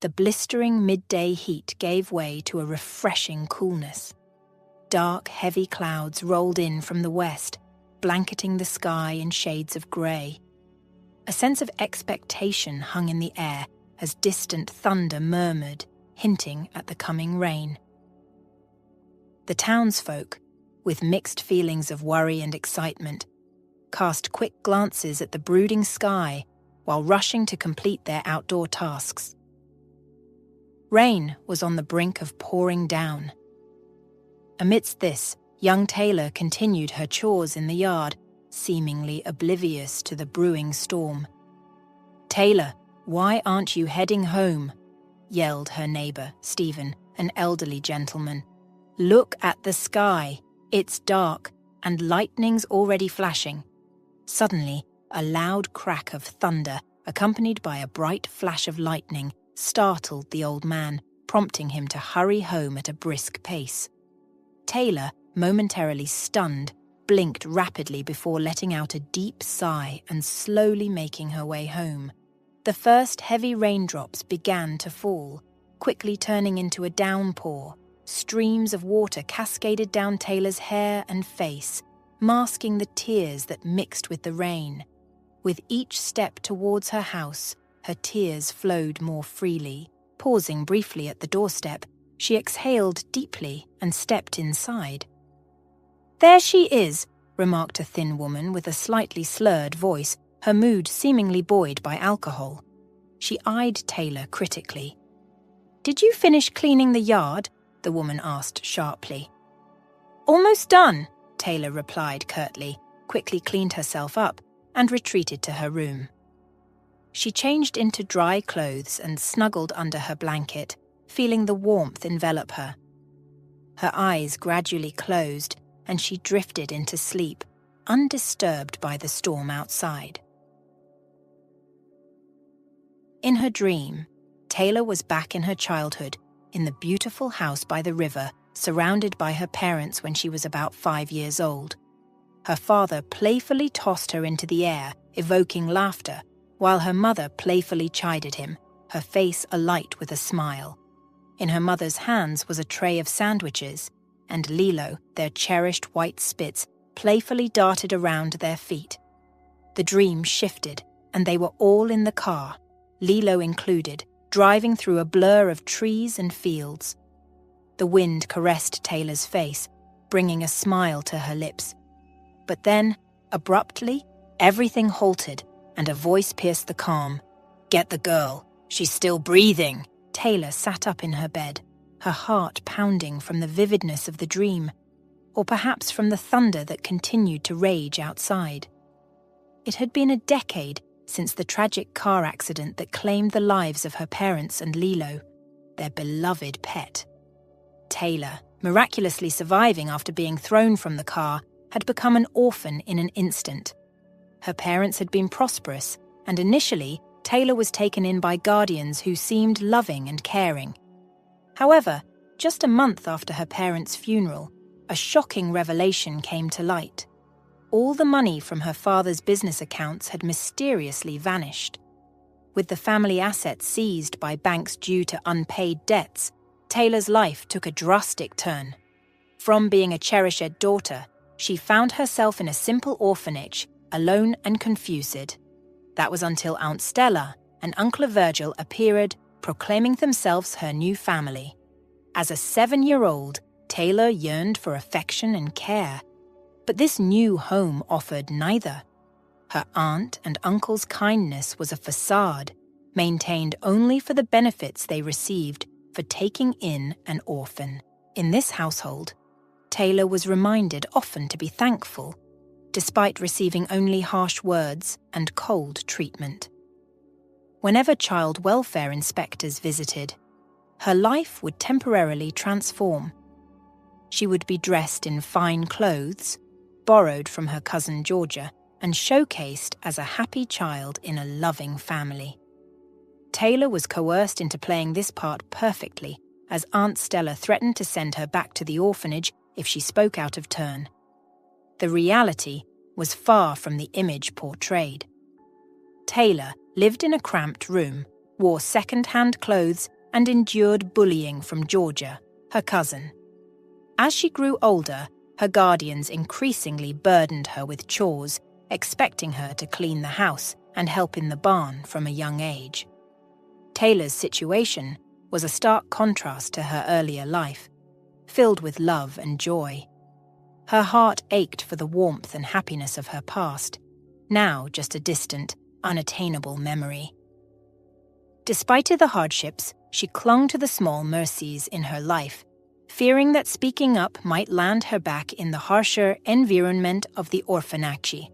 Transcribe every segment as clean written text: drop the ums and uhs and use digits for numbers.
The blistering midday heat gave way to a refreshing coolness. Dark, heavy clouds rolled in from the west, blanketing the sky in shades of grey. A sense of expectation hung in the air as distant thunder murmured, hinting at the coming rain. The townsfolk, with mixed feelings of worry and excitement, cast quick glances at the brooding sky while rushing to complete their outdoor tasks. Rain was on the brink of pouring down. Amidst this, young Taylor continued her chores in the yard, seemingly oblivious to the brewing storm. "Taylor, why aren't you heading home?" yelled her neighbor, Stephen, an elderly gentleman. "Look at the sky. It's dark, and lightning's already flashing." Suddenly, a loud crack of thunder, accompanied by a bright flash of lightning, startled the old man, prompting him to hurry home at a brisk pace. Taylor, momentarily stunned, blinked rapidly before letting out a deep sigh and slowly making her way home. The first heavy raindrops began to fall, quickly turning into a downpour. Streams of water cascaded down Taylor's hair and face, masking the tears that mixed with the rain. With each step towards her house, her tears flowed more freely. Pausing briefly at the doorstep, she exhaled deeply and stepped inside. "There she is," remarked a thin woman with a slightly slurred voice, her mood seemingly buoyed by alcohol. She eyed Taylor critically. "Did you finish cleaning the yard?" the woman asked sharply. "Almost done," Taylor replied curtly, quickly cleaned herself up, and retreated to her room. She changed into dry clothes and snuggled under her blanket, feeling the warmth envelop her. Her eyes gradually closed, and she drifted into sleep, undisturbed by the storm outside. In her dream, Taylor was back in her childhood, in the beautiful house by the river, surrounded by her parents when she was about 5 years old. Her father playfully tossed her into the air, evoking laughter, while her mother playfully chided him, her face alight with a smile. In her mother's hands was a tray of sandwiches, and Lilo, their cherished white Spitz, playfully darted around their feet. The dream shifted, and they were all in the car, Lilo included, driving through a blur of trees and fields. The wind caressed Taylor's face, bringing a smile to her lips. But then, abruptly, everything halted, and a voice pierced the calm. "Get the girl. She's still breathing." Taylor sat up in her bed, her heart pounding from the vividness of the dream, or perhaps from the thunder that continued to rage outside. It had been a decade since the tragic car accident that claimed the lives of her parents and Lilo, their beloved pet. Taylor, miraculously surviving after being thrown from the car, had become an orphan in an instant. Her parents had been prosperous, and initially, Taylor was taken in by guardians who seemed loving and caring. However, just a month after her parents' funeral, a shocking revelation came to light. All the money from her father's business accounts had mysteriously vanished. With the family assets seized by banks due to unpaid debts, Taylor's life took a drastic turn. From being a cherished daughter, she found herself in a simple orphanage, alone and confused. That was until Aunt Stella and Uncle Virgil appeared, proclaiming themselves her new family. As a 7-year-old, Taylor yearned for affection and care. But this new home offered neither. Her aunt and uncle's kindness was a facade, maintained only for the benefits they received for taking in an orphan. In this household, Taylor was reminded often to be thankful, despite receiving only harsh words and cold treatment. Whenever child welfare inspectors visited, her life would temporarily transform. She would be dressed in fine clothes, borrowed from her cousin Georgia, and showcased as a happy child in a loving family. Taylor was coerced into playing this part perfectly, as Aunt Stella threatened to send her back to the orphanage if she spoke out of turn. The reality was far from the image portrayed. Taylor lived in a cramped room, wore second-hand clothes, and endured bullying from Georgia, her cousin. As she grew older, her guardians increasingly burdened her with chores, expecting her to clean the house and help in the barn from a young age. Taylor's situation was a stark contrast to her earlier life, filled with love and joy. Her heart ached for the warmth and happiness of her past, now just a distant, unattainable memory. Despite the hardships, she clung to the small mercies in her life, fearing that speaking up might land her back in the harsher environment of the orphanage.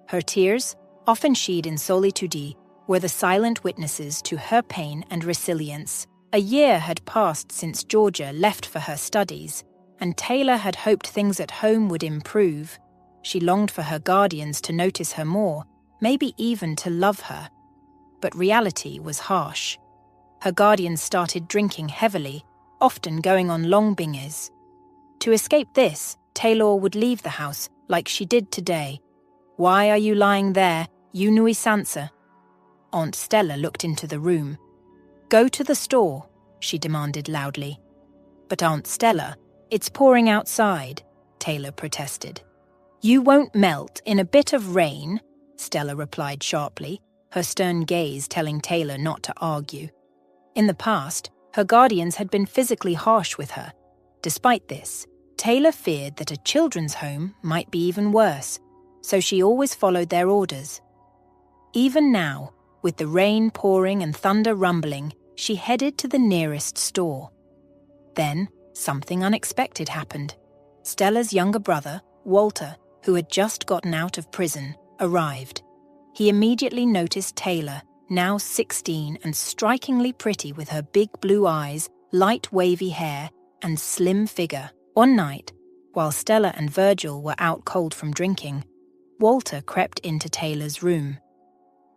Her tears, often shed in solitude, were the silent witnesses to her pain and resilience. A year had passed since Georgia left for her studies, and Taylor had hoped things at home would improve. She longed for her guardians to notice her more, maybe even to love her. But reality was harsh. Her guardians started drinking heavily, often going on long bingers. To escape this, Taylor would leave the house like she did today. "Why are you lying there, you nui sansa?" Aunt Stella looked into the room. "Go to the store," she demanded loudly. "But Aunt Stella, it's pouring outside," Taylor protested. "You won't melt in a bit of rain," Stella replied sharply, her stern gaze telling Taylor not to argue. In the past, her guardians had been physically harsh with her. Despite this, Taylor feared that a children's home might be even worse, so she always followed their orders. Even now, with the rain pouring and thunder rumbling, she headed to the nearest store. Then, something unexpected happened. Stella's younger brother, Walter, who had just gotten out of prison, arrived. He immediately noticed Taylor, now 16 and strikingly pretty with her big blue eyes, light wavy hair, and slim figure. One night, while Stella and Virgil were out cold from drinking, Walter crept into Taylor's room.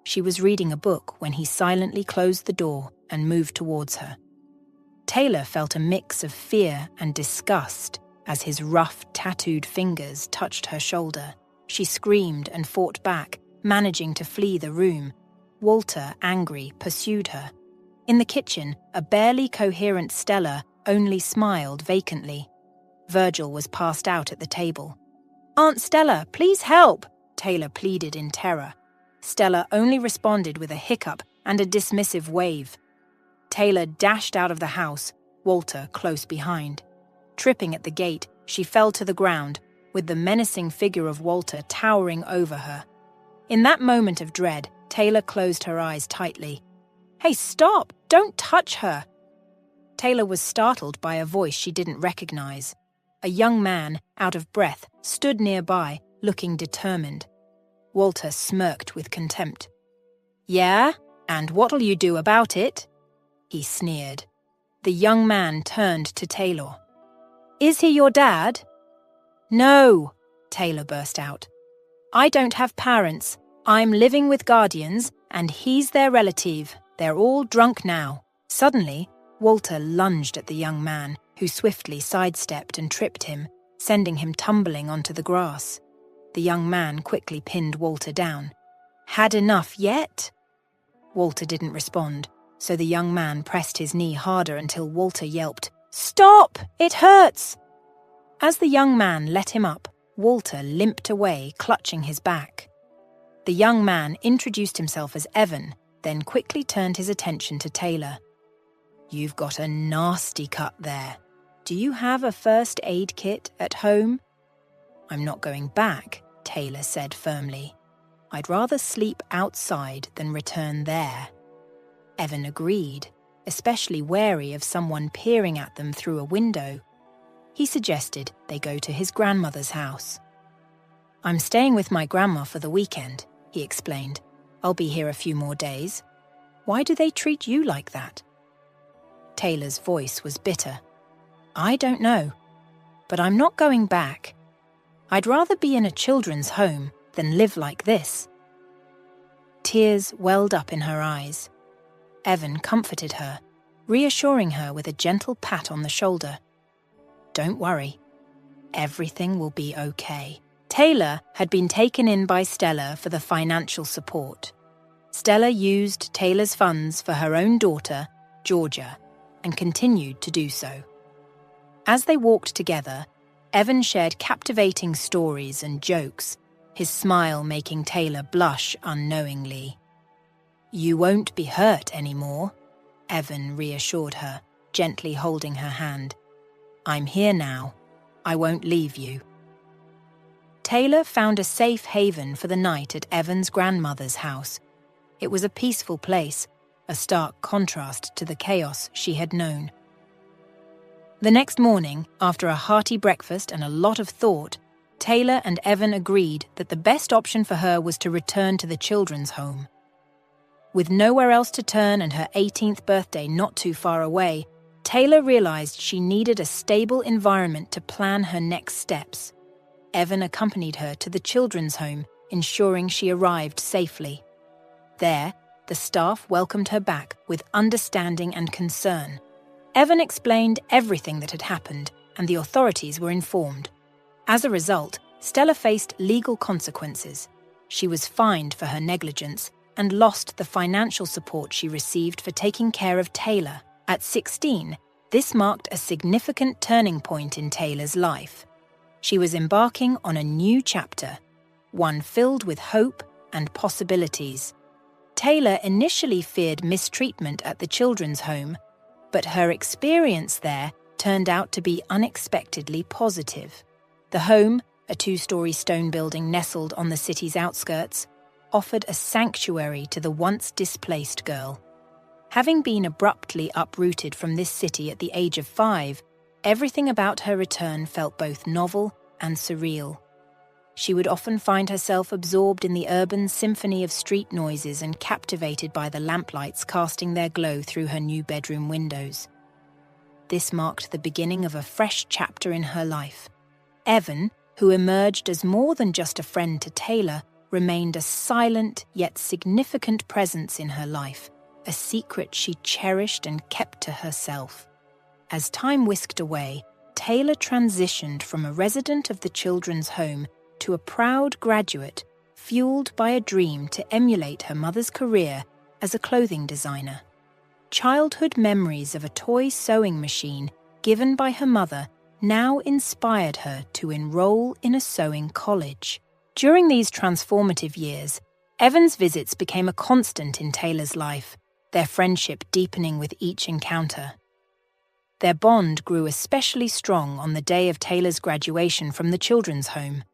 She was reading a book when he silently closed the door and moved towards her. Taylor felt a mix of fear and disgust as his rough, tattooed fingers touched her shoulder. She screamed and fought back, managing to flee the room. Walter, angry, pursued her. In the kitchen, a barely coherent Stella only smiled vacantly. Virgil was passed out at the table. "Aunt Stella, please help!" Taylor pleaded in terror. Stella only responded with a hiccup and a dismissive wave. Taylor dashed out of the house, Walter close behind. Tripping at the gate, she fell to the ground, with the menacing figure of Walter towering over her. In that moment of dread, Taylor closed her eyes tightly. "Hey, stop! Don't touch her!" Taylor was startled by a voice she didn't recognize. A young man, out of breath, stood nearby, looking determined. Walter smirked with contempt. "Yeah? And what'll you do about it?" he sneered. The young man turned to Taylor. "Is he your dad?" "No," Taylor burst out. "I don't have parents. I'm living with guardians, and he's their relative. They're all drunk now." Suddenly, Walter lunged at the young man, who swiftly sidestepped and tripped him, sending him tumbling onto the grass. The young man quickly pinned Walter down. "Had enough yet?" Walter didn't respond, so the young man pressed his knee harder until Walter yelped, "Stop! It hurts!" As the young man let him up, Walter limped away, clutching his back. The young man introduced himself as Evan, then quickly turned his attention to Taylor. "You've got a nasty cut there. Do you have a first aid kit at home?" "I'm not going back," Taylor said firmly. "I'd rather sleep outside than return there." Evan agreed, especially wary of someone peering at them through a window. He suggested they go to his grandmother's house. "I'm staying with my grandma for the weekend," he explained. "I'll be here a few more days. Why do they treat you like that?" Taylor's voice was bitter. "I don't know, but I'm not going back. I'd rather be in a children's home than live like this." Tears welled up in her eyes. Evan comforted her, reassuring her with a gentle pat on the shoulder. "Don't worry. Everything will be okay." Taylor had been taken in by Stella for the financial support. Stella used Taylor's funds for her own daughter, Georgia, and continued to do so. As they walked together, Evan shared captivating stories and jokes, his smile making Taylor blush unknowingly. "You won't be hurt anymore," Evan reassured her, gently holding her hand. "I'm here now. I won't leave you." Taylor found a safe haven for the night at Evan's grandmother's house. It was a peaceful place, a stark contrast to the chaos she had known. The next morning, after a hearty breakfast and a lot of thought, Taylor and Evan agreed that the best option for her was to return to the children's home. With nowhere else to turn and her 18th birthday not too far away, Taylor realized she needed a stable environment to plan her next steps. Evan accompanied her to the children's home, ensuring she arrived safely. There, the staff welcomed her back with understanding and concern. Evan explained everything that had happened, and the authorities were informed. As a result, Stella faced legal consequences. She was fined for her negligence and lost the financial support she received for taking care of Taylor. At 16, this marked a significant turning point in Taylor's life. She was embarking on a new chapter, one filled with hope and possibilities. Taylor initially feared mistreatment at the children's home, but her experience there turned out to be unexpectedly positive. The home, a 2-story stone building nestled on the city's outskirts, offered a sanctuary to the once displaced girl. Having been abruptly uprooted from this city at the age of 5, everything about her return felt both novel and surreal. She would often find herself absorbed in the urban symphony of street noises and captivated by the lamplights casting their glow through her new bedroom windows. This marked the beginning of a fresh chapter in her life. Evan, who emerged as more than just a friend to Taylor, remained a silent yet significant presence in her life, a secret she cherished and kept to herself. As time whisked away, Taylor transitioned from a resident of the children's home to a proud graduate, fueled by a dream to emulate her mother's career as a clothing designer. Childhood memories of a toy sewing machine given by her mother now inspired her to enroll in a sewing college. During these transformative years, Evan's visits became a constant in Taylor's life, their friendship deepening with each encounter. Their bond grew especially strong on the day of Taylor's graduation from the children's home,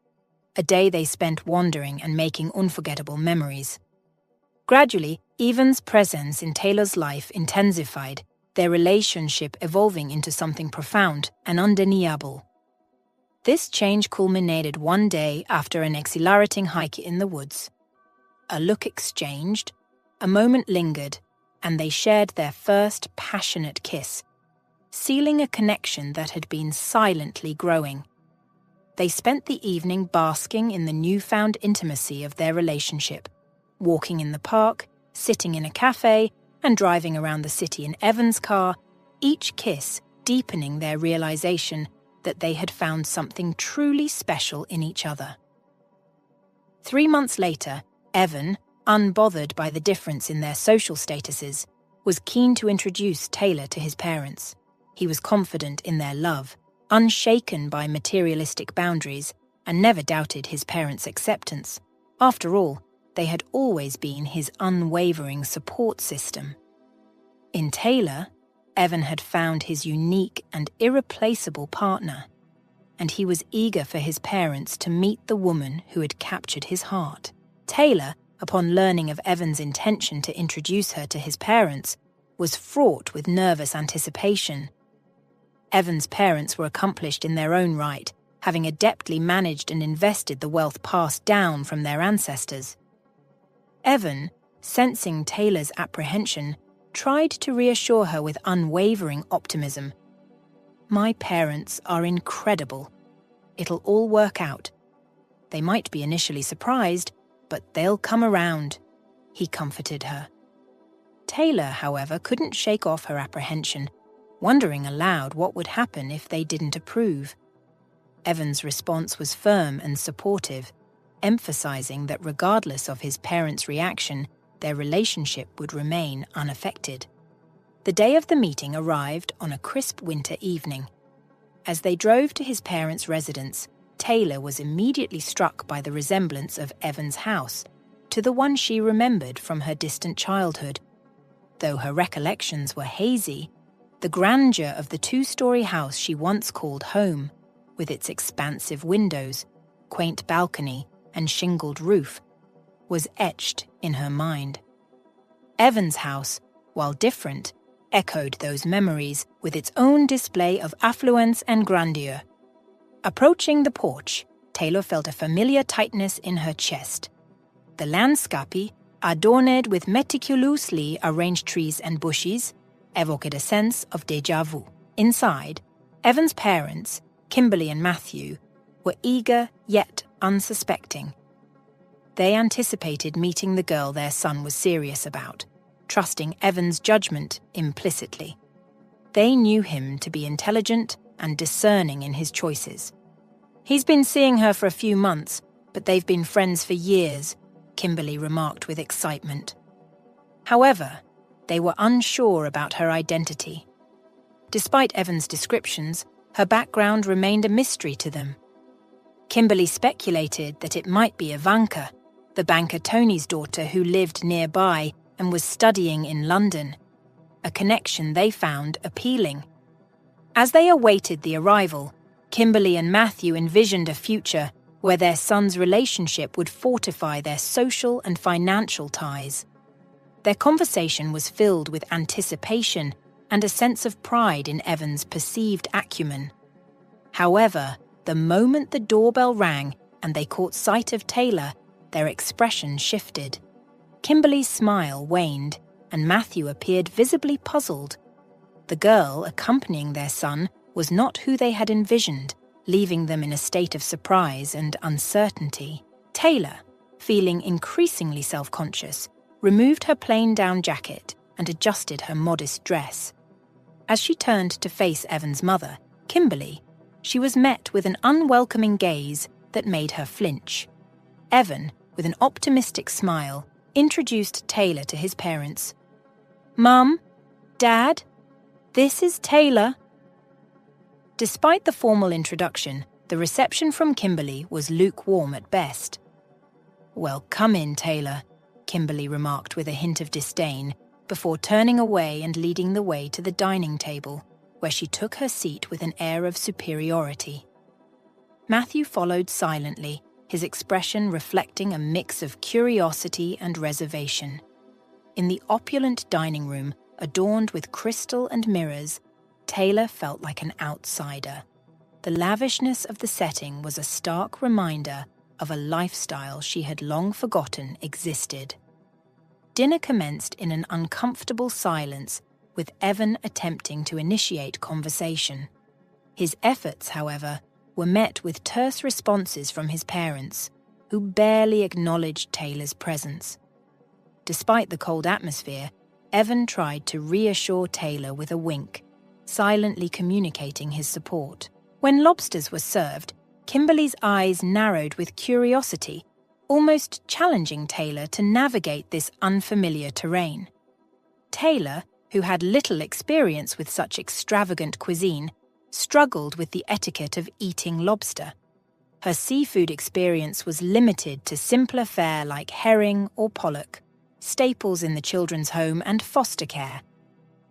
a day they spent wandering and making unforgettable memories. Gradually, Evan's presence in Taylor's life intensified, their relationship evolving into something profound and undeniable. This change culminated one day after an exhilarating hike in the woods. A look exchanged, a moment lingered, and they shared their first passionate kiss, sealing a connection that had been silently growing. They spent the evening basking in the newfound intimacy of their relationship, walking in the park, sitting in a cafe, and driving around the city in Evan's car, each kiss deepening their realization that they had found something truly special in each other. 3 months later, Evan, unbothered by the difference in their social statuses, was keen to introduce Taylor to his parents. He was confident in their love, unshaken by materialistic boundaries, and never doubted his parents' acceptance. After all, they had always been his unwavering support system. In Taylor, Evan had found his unique and irreplaceable partner, and he was eager for his parents to meet the woman who had captured his heart. Taylor, upon learning of Evan's intention to introduce her to his parents, was fraught with nervous anticipation. Evan's parents were accomplished in their own right, having adeptly managed and invested the wealth passed down from their ancestors. Evan, sensing Taylor's apprehension, tried to reassure her with unwavering optimism. "My parents are incredible. It'll all work out. They might be initially surprised, but they'll come around," he comforted her. Taylor, however, couldn't shake off her apprehension, wondering aloud what would happen if they didn't approve. Evan's response was firm and supportive, emphasizing that regardless of his parents' reaction, their relationship would remain unaffected. The day of the meeting arrived on a crisp winter evening. As they drove to his parents' residence, Taylor was immediately struck by the resemblance of Evan's house to the one she remembered from her distant childhood. Though her recollections were hazy, the grandeur of the two-story house she once called home, with its expansive windows, quaint balcony, and shingled roof, was etched in her mind. Evan's house, while different, echoed those memories with its own display of affluence and grandeur. Approaching the porch, Taylor felt a familiar tightness in her chest. The landscape, adorned with meticulously arranged trees and bushes, evoked a sense of déjà vu. Inside, Evan's parents, Kimberly and Matthew, were eager yet unsuspecting. They anticipated meeting the girl their son was serious about, trusting Evan's judgment implicitly. They knew him to be intelligent and discerning in his choices. "He's been seeing her for a few months, but they've been friends for years," Kimberly remarked with excitement. However, they were unsure about her identity. Despite Evan's descriptions, her background remained a mystery to them. Kimberly speculated that it might be Ivanka, the banker Tony's daughter who lived nearby and was studying in London, a connection they found appealing. As they awaited the arrival, Kimberly and Matthew envisioned a future where their son's relationship would fortify their social and financial ties. Their conversation was filled with anticipation and a sense of pride in Evan's perceived acumen. However, the moment the doorbell rang and they caught sight of Taylor, their expression shifted. Kimberly's smile waned, and Matthew appeared visibly puzzled. The girl accompanying their son was not who they had envisioned, leaving them in a state of surprise and uncertainty. Taylor, feeling increasingly self-conscious, removed her plain down jacket and adjusted her modest dress. As she turned to face Evan's mother, Kimberly, she was met with an unwelcoming gaze that made her flinch. Evan, with an optimistic smile, introduced Taylor to his parents. "Mum, Dad, this is Taylor." Despite the formal introduction, the reception from Kimberly was lukewarm at best. "Well, come in, Taylor," Kimberly remarked with a hint of disdain, before turning away and leading the way to the dining table, where she took her seat with an air of superiority. Matthew followed silently, his expression reflecting a mix of curiosity and reservation. In the opulent dining room, adorned with crystal and mirrors, Taylor felt like an outsider. The lavishness of the setting was a stark reminder of a lifestyle she had long forgotten existed. Dinner commenced in an uncomfortable silence, with Evan attempting to initiate conversation. His efforts, however, were met with terse responses from his parents, who barely acknowledged Taylor's presence. Despite the cold atmosphere, Evan tried to reassure Taylor with a wink, silently communicating his support. When lobsters were served, Kimberly's eyes narrowed with curiosity, almost challenging Taylor to navigate this unfamiliar terrain. Taylor, who had little experience with such extravagant cuisine, struggled with the etiquette of eating lobster. Her seafood experience was limited to simpler fare like herring or pollock, staples in the children's home and foster care.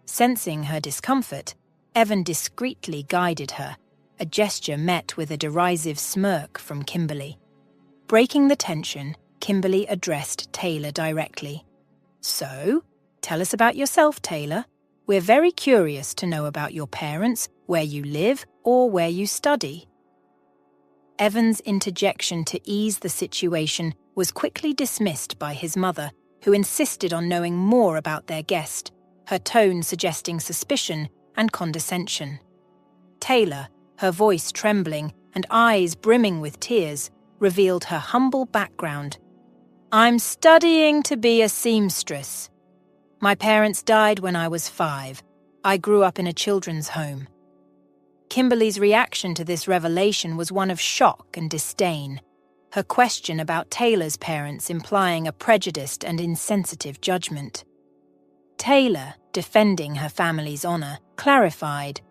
Sensing her discomfort, Evan discreetly guided her, a gesture met with a derisive smirk from Kimberly. Breaking the tension, Kimberly addressed Taylor directly. "So, tell us about yourself, Taylor. We're very curious to know about your parents, where you live, or where you study." Evan's interjection to ease the situation was quickly dismissed by his mother, who insisted on knowing more about their guest, her tone suggesting suspicion and condescension. Taylor, her voice trembling and eyes brimming with tears, revealed her humble background. "I'm studying to be a seamstress. My parents died when I was 5. I grew up in a children's home." Kimberly's reaction to this revelation was one of shock and disdain. her question about Taylor's parents implying a prejudiced and insensitive judgment. Taylor, defending her family's honor, clarified,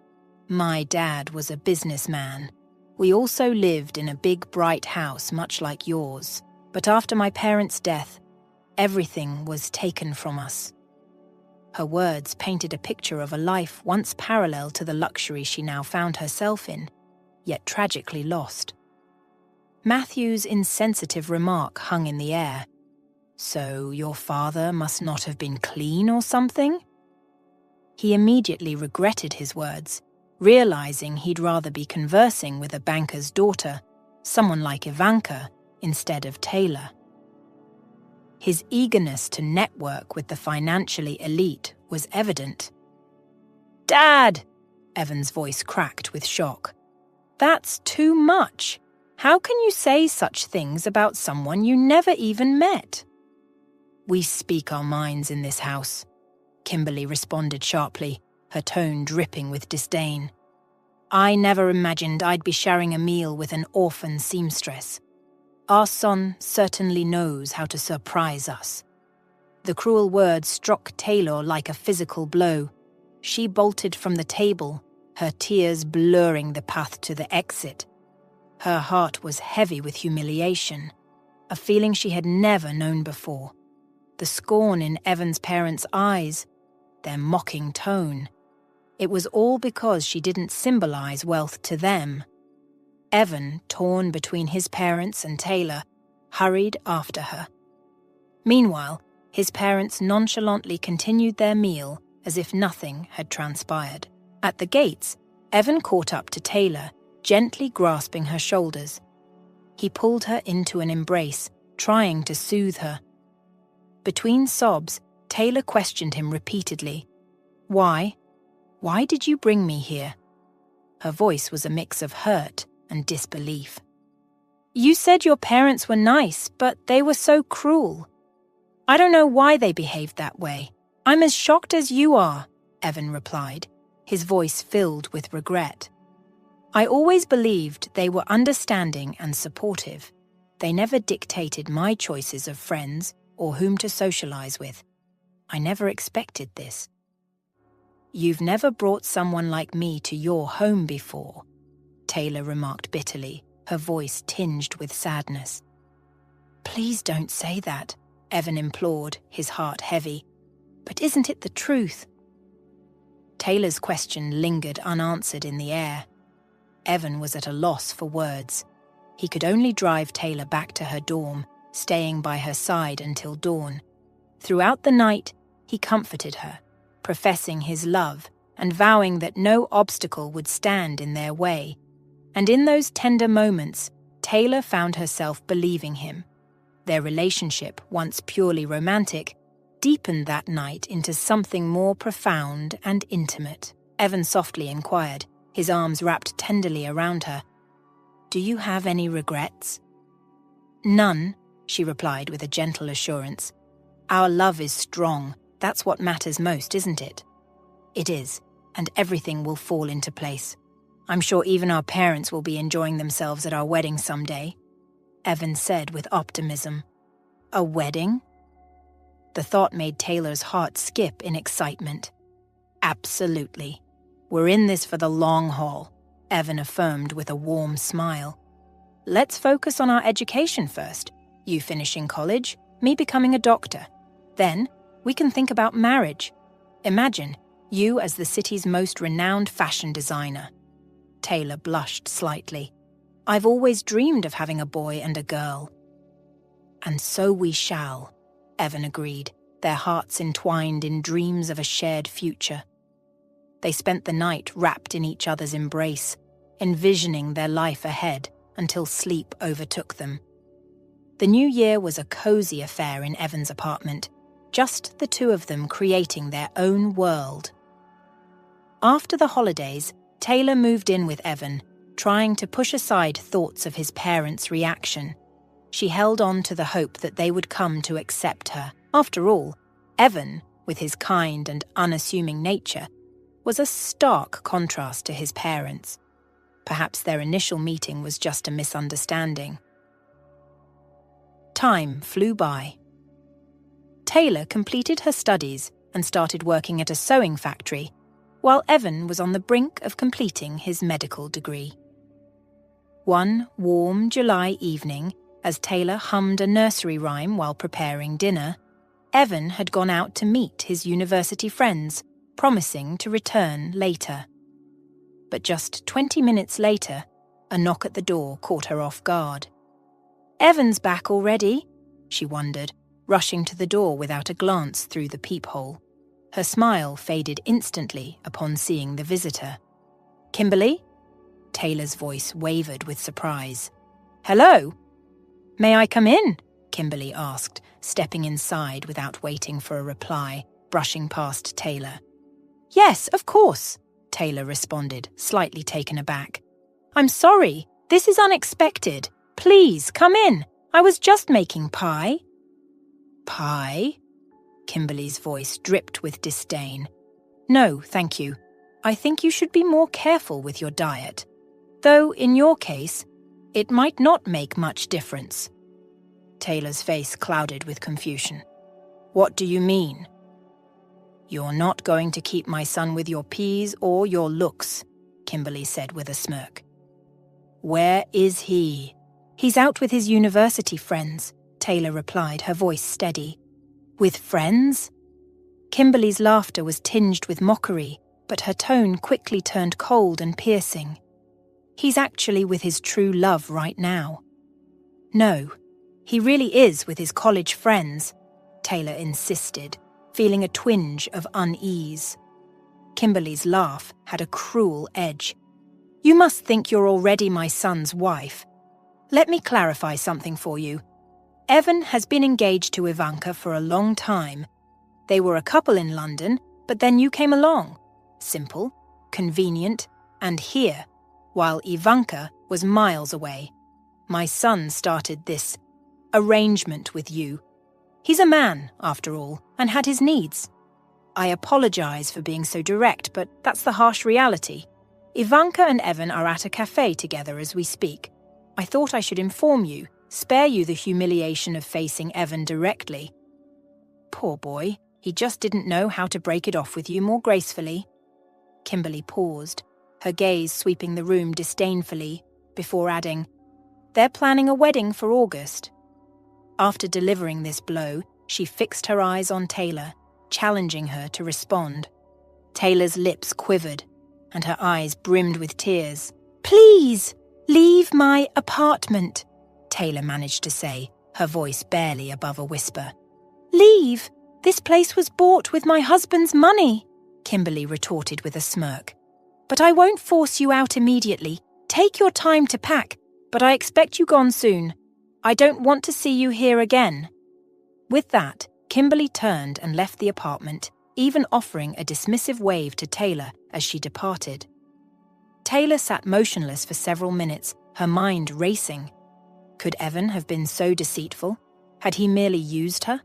"My dad was a businessman. We also lived in a big, bright house much like yours. But after my parents' death, everything was taken from us." Her words painted a picture of a life once parallel to the luxury she now found herself in, yet tragically lost. Matthew's insensitive remark hung in the air. "So your father must not have been clean or something?" He immediately regretted his words, realizing he'd rather be conversing with a banker's daughter, someone like Ivanka, instead of Taylor. His eagerness to network with the financially elite was evident. "Dad!" Evan's voice cracked with shock. "That's too much. How can you say such things about someone you never even met?" "We speak our minds in this house," Kimberly responded sharply, her tone dripping with disdain. "I never imagined I'd be sharing a meal with an orphan seamstress. Our son certainly knows how to surprise us." The cruel words struck Taylor like a physical blow. She bolted from the table, her tears blurring the path to the exit. Her heart was heavy with humiliation, a feeling she had never known before. The scorn in Evan's parents' eyes, their mocking tone. It was all because she didn't symbolize wealth to them. Evan, torn between his parents and Taylor, hurried after her. Meanwhile, his parents nonchalantly continued their meal as if nothing had transpired. At the gates, Evan caught up to Taylor, gently grasping her shoulders. He pulled her into an embrace, trying to soothe her. Between sobs, Taylor questioned him repeatedly. "Why? Why did you bring me here?" Her voice was a mix of hurt and disbelief. "You said your parents were nice, but they were so cruel. I don't know why they behaved that way. I'm as shocked as you are," Evan replied, his voice filled with regret. "I always believed they were understanding and supportive. They never dictated my choices of friends or whom to socialize with. I never expected this." "You've never brought someone like me to your home before," Taylor remarked bitterly, her voice tinged with sadness. "Please don't say that," Evan implored, his heart heavy. "But isn't it the truth?" Taylor's question lingered unanswered in the air. Evan was at a loss for words. He could only drive Taylor back to her dorm, staying by her side until dawn. Throughout the night, he comforted her, professing his love and vowing that no obstacle would stand in their way. And in those tender moments, Taylor found herself believing him. Their relationship, once purely romantic, deepened that night into something more profound and intimate. Evan softly inquired, his arms wrapped tenderly around her. "Do you have any regrets?" "None," she replied with a gentle assurance. "Our love is strong. That's what matters most, isn't it?" "It is, and everything will fall into place. I'm sure even our parents will be enjoying themselves at our wedding someday," Evan said with optimism. "A wedding?" The thought made Taylor's heart skip in excitement. "Absolutely. We're in this for the long haul," Evan affirmed with a warm smile. "Let's focus on our education first. You finishing college, me becoming a doctor. Then we can think about marriage. Imagine you as the city's most renowned fashion designer." Taylor blushed slightly. "I've always dreamed of having a boy and a girl." "And so we shall," Evan agreed, their hearts entwined in dreams of a shared future. They spent the night wrapped in each other's embrace, envisioning their life ahead until sleep overtook them. The new year was a cozy affair in Evan's apartment, just the two of them creating their own world. After the holidays, Taylor moved in with Evan, trying to push aside thoughts of his parents' reaction. She held on to the hope that they would come to accept her. After all, Evan, with his kind and unassuming nature, was a stark contrast to his parents. Perhaps their initial meeting was just a misunderstanding. Time flew by. Taylor completed her studies and started working at a sewing factory, while Evan was on the brink of completing his medical degree. One warm July evening, as Taylor hummed a nursery rhyme while preparing dinner, Evan had gone out to meet his university friends, promising to return later. But just 20 minutes later, a knock at the door caught her off guard. "Evan's back already?" she wondered, rushing to the door without a glance through the peephole. Her smile faded instantly upon seeing the visitor. "Kimberly?" Taylor's voice wavered with surprise. "Hello?" "May I come in?" Kimberly asked, stepping inside without waiting for a reply, brushing past Taylor. "Yes, of course," Taylor responded, slightly taken aback. "I'm sorry, this is unexpected. Please, come in. I was just making pie." "Pie?" Kimberly's voice dripped with disdain. "No, thank you. I think you should be more careful with your diet. Though, in your case, it might not make much difference." Taylor's face clouded with confusion. "What do you mean?" "You're not going to keep my son with your peas or your looks," Kimberly said with a smirk. "Where is he?" "He's out with his university friends," Taylor replied, her voice steady. "With friends?" Kimberly's laughter was tinged with mockery, but her tone quickly turned cold and piercing. "He's actually with his true love right now." "No, he really is with his college friends," Taylor insisted, feeling a twinge of unease. Kimberly's laugh had a cruel edge. "You must think you're already my son's wife. Let me clarify something for you. Evan has been engaged to Ivanka for a long time. They were a couple in London, but then you came along. Simple, convenient, and here, while Ivanka was miles away. My son started this arrangement with you. He's a man, after all, and had his needs. I apologize for being so direct, but that's the harsh reality. Ivanka and Evan are at a cafe together as we speak. I thought I should inform you, spare you the humiliation of facing Evan directly. Poor boy, he just didn't know how to break it off with you more gracefully." Kimberly paused, her gaze sweeping the room disdainfully, before adding, "They're planning a wedding for August." After delivering this blow, she fixed her eyes on Taylor, challenging her to respond. Taylor's lips quivered, and her eyes brimmed with tears. "Please, leave my apartment," Taylor managed to say, her voice barely above a whisper. "Leave? This place was bought with my husband's money," Kimberly retorted with a smirk. "But I won't force you out immediately. Take your time to pack, but I expect you gone soon. I don't want to see you here again." With that, Kimberly turned and left the apartment, even offering a dismissive wave to Taylor as she departed. Taylor sat motionless for several minutes, her mind racing. Could Evan have been so deceitful? Had he merely used her?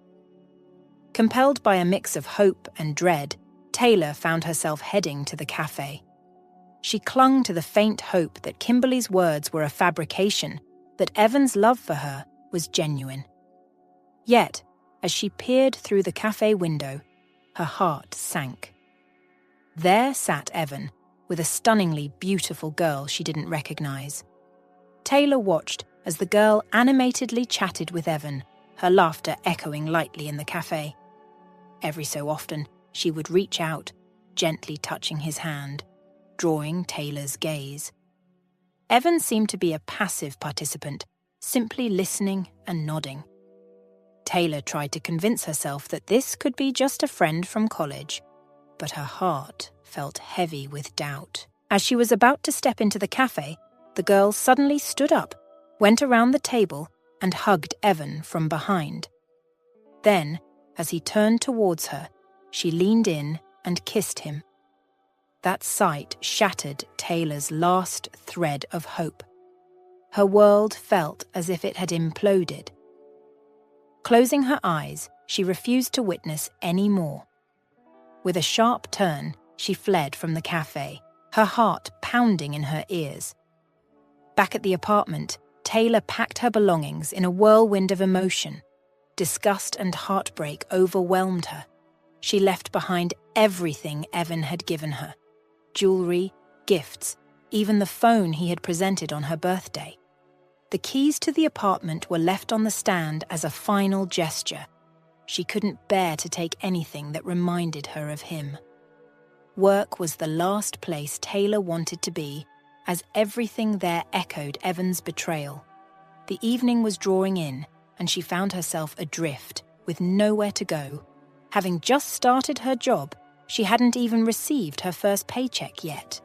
Compelled by a mix of hope and dread, Taylor found herself heading to the cafe. She clung to the faint hope that Kimberly's words were a fabrication, that Evan's love for her was genuine. Yet, as she peered through the cafe window, her heart sank. There sat Evan, with a stunningly beautiful girl she didn't recognize. Taylor watched as the girl animatedly chatted with Evan, her laughter echoing lightly in the cafe. Every so often, she would reach out, gently touching his hand, drawing Taylor's gaze. Evan seemed to be a passive participant, simply listening and nodding. Taylor tried to convince herself that this could be just a friend from college, but her heart felt heavy with doubt. As she was about to step into the cafe, the girl suddenly stood up, went around the table, and hugged Evan from behind. Then, as he turned towards her, she leaned in and kissed him. That sight shattered Taylor's last thread of hope. Her world felt as if it had imploded. Closing her eyes, she refused to witness any more. With a sharp turn, she fled from the cafe, her heart pounding in her ears. Back at the apartment, Taylor packed her belongings in a whirlwind of emotion. Disgust and heartbreak overwhelmed her. She left behind everything Evan had given her: jewelry, gifts, even the phone he had presented on her birthday. The keys to the apartment were left on the stand as a final gesture. She couldn't bear to take anything that reminded her of him. Work was the last place Taylor wanted to be, as everything there echoed Evan's betrayal. The evening was drawing in, and she found herself adrift, with nowhere to go. Having just started her job, she hadn't even received her first paycheck yet.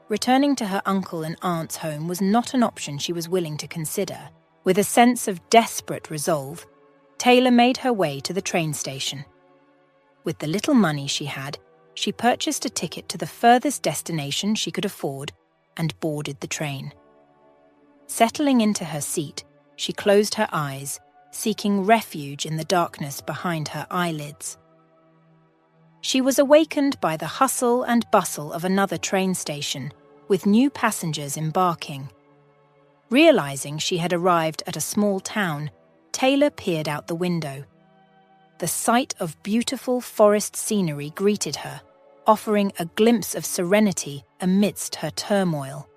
Returning to her uncle and aunt's home was not an option she was willing to consider. With a sense of desperate resolve, Taylor made her way to the train station. With the little money she had, she purchased a ticket to the furthest destination she could afford and boarded the train. Settling into her seat, she closed her eyes, seeking refuge in the darkness behind her eyelids. She was awakened by the hustle and bustle of another train station, with new passengers embarking. Realizing she had arrived at a small town, Taylor peered out the window. The sight of beautiful forest scenery greeted her, offering a glimpse of serenity amidst her turmoil.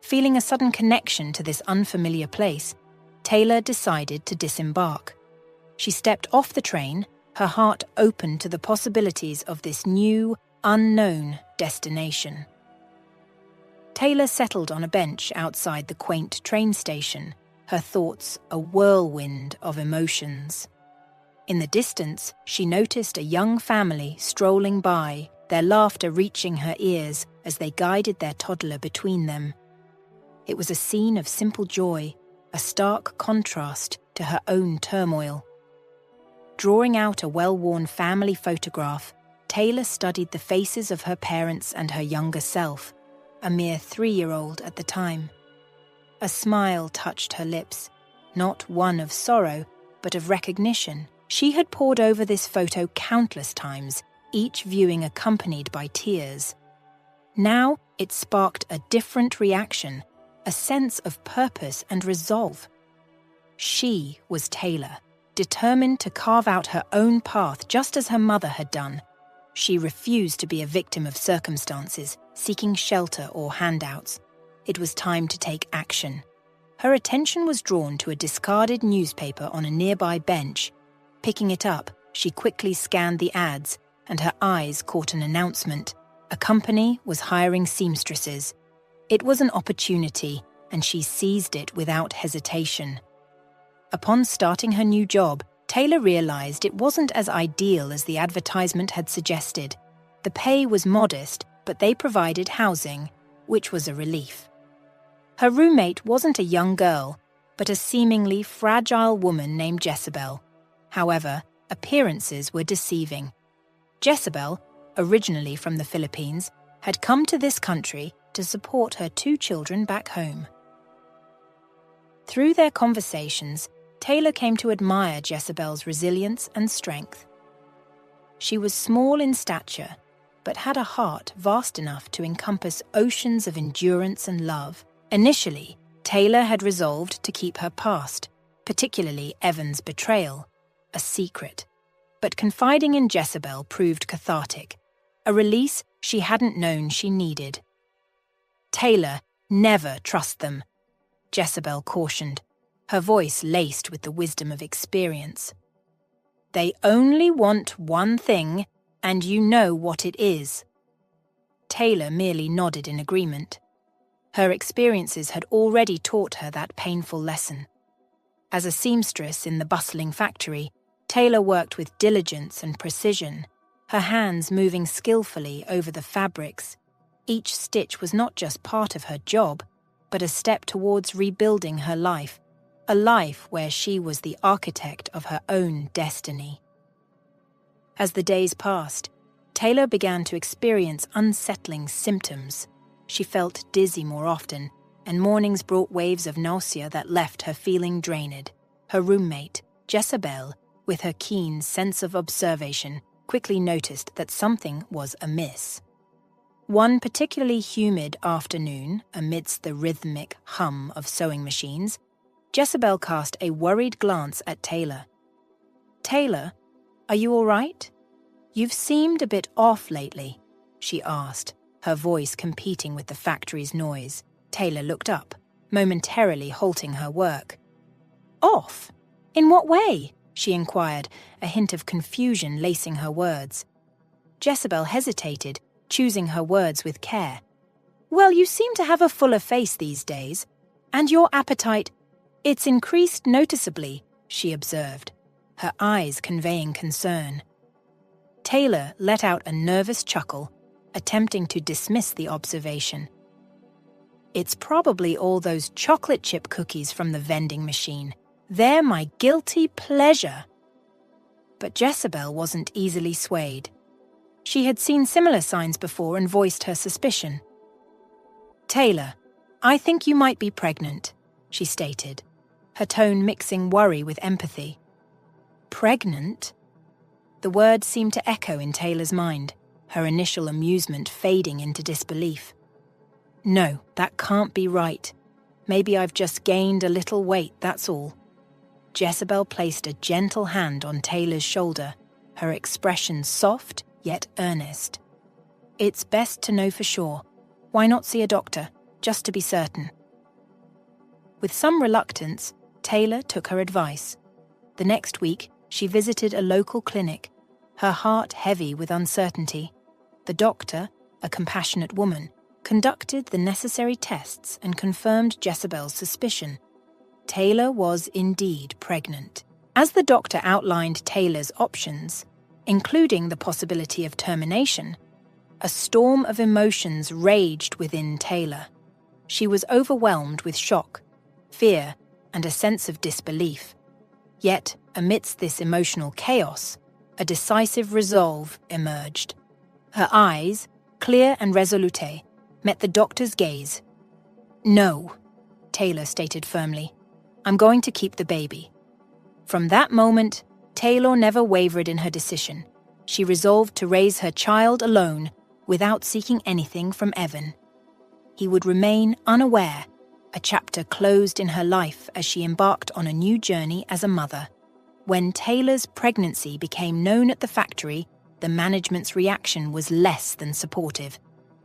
Feeling a sudden connection to this unfamiliar place, Taylor decided to disembark. She stepped off the train, her heart open to the possibilities of this new, unknown destination. Taylor settled on a bench outside the quaint train station, her thoughts a whirlwind of emotions. In the distance, she noticed a young family strolling by, their laughter reaching her ears as they guided their toddler between them. It was a scene of simple joy, a stark contrast to her own turmoil. Drawing out a well-worn family photograph, Taylor studied the faces of her parents and her younger self, a mere 3-year-old at the time. A smile touched her lips, not one of sorrow, but of recognition. She had pored over this photo countless times, each viewing accompanied by tears. Now it sparked a different reaction, a sense of purpose and resolve. She was Taylor, determined to carve out her own path just as her mother had done. She refused to be a victim of circumstances, seeking shelter or handouts. It was time to take action. Her attention was drawn to a discarded newspaper on a nearby bench. Picking it up, she quickly scanned the ads, and her eyes caught an announcement. A company was hiring seamstresses. It was an opportunity, and she seized it without hesitation. Upon starting her new job, Taylor realized it wasn't as ideal as the advertisement had suggested. The pay was modest, but they provided housing, which was a relief. Her roommate wasn't a young girl, but a seemingly fragile woman named Jezebel. However, appearances were deceiving. Jezebel, originally from the Philippines, had come to this country to support her 2 children back home. Through their conversations, Taylor came to admire Jezebel's resilience and strength. She was small in stature, but had a heart vast enough to encompass oceans of endurance and love. Initially, Taylor had resolved to keep her past, particularly Evan's betrayal, a secret. But confiding in Jezebel proved cathartic, a release she hadn't known she needed. "Taylor, never trust them," Jezebel cautioned, her voice laced with the wisdom of experience. "They only want one thing, and you know what it is." Taylor merely nodded in agreement. Her experiences had already taught her that painful lesson. As a seamstress in the bustling factory, Taylor worked with diligence and precision, her hands moving skillfully over the fabrics. Each stitch was not just part of her job, but a step towards rebuilding her life, a life where she was the architect of her own destiny. As the days passed, Taylor began to experience unsettling symptoms. She felt dizzy more often, and mornings brought waves of nausea that left her feeling drained. Her roommate, Jezebel, with her keen sense of observation, quickly noticed that something was amiss. One particularly humid afternoon, amidst the rhythmic hum of sewing machines, Jezebel cast a worried glance at Taylor. "Taylor, are you all right? You've seemed a bit off lately," she asked, her voice competing with the factory's noise. Taylor looked up, momentarily halting her work. "Off? In what way?" she inquired, a hint of confusion lacing her words. Jezebel hesitated, choosing her words with care. "Well, you seem to have a fuller face these days, and your appetite, it's increased noticeably," she observed, her eyes conveying concern. Taylor let out a nervous chuckle, attempting to dismiss the observation. "It's probably all those chocolate chip cookies from the vending machine. They're my guilty pleasure." But Jezebel wasn't easily swayed. She had seen similar signs before and voiced her suspicion. "Taylor, I think you might be pregnant," she stated, her tone mixing worry with empathy. "Pregnant?" The word seemed to echo in Taylor's mind, her initial amusement fading into disbelief. "No, that can't be right. Maybe I've just gained a little weight, that's all." Jezebel placed a gentle hand on Taylor's shoulder, her expression soft yet earnest. "It's best to know for sure. Why not see a doctor, just to be certain?" With some reluctance, Taylor took her advice. The next week, she visited a local clinic, her heart heavy with uncertainty. The doctor, a compassionate woman, conducted the necessary tests and confirmed Jezebel's suspicion. Taylor was indeed pregnant. As the doctor outlined Taylor's options, including the possibility of termination, a storm of emotions raged within Taylor. She was overwhelmed with shock, fear, and a sense of disbelief. Yet, amidst this emotional chaos, a decisive resolve emerged. Her eyes, clear and resolute, met the doctor's gaze. "No," Taylor stated firmly. "I'm going to keep the baby." From that moment, Taylor never wavered in her decision. She resolved to raise her child alone, without seeking anything from Evan. He would remain unaware, a chapter closed in her life as she embarked on a new journey as a mother. When Taylor's pregnancy became known at the factory, the management's reaction was less than supportive.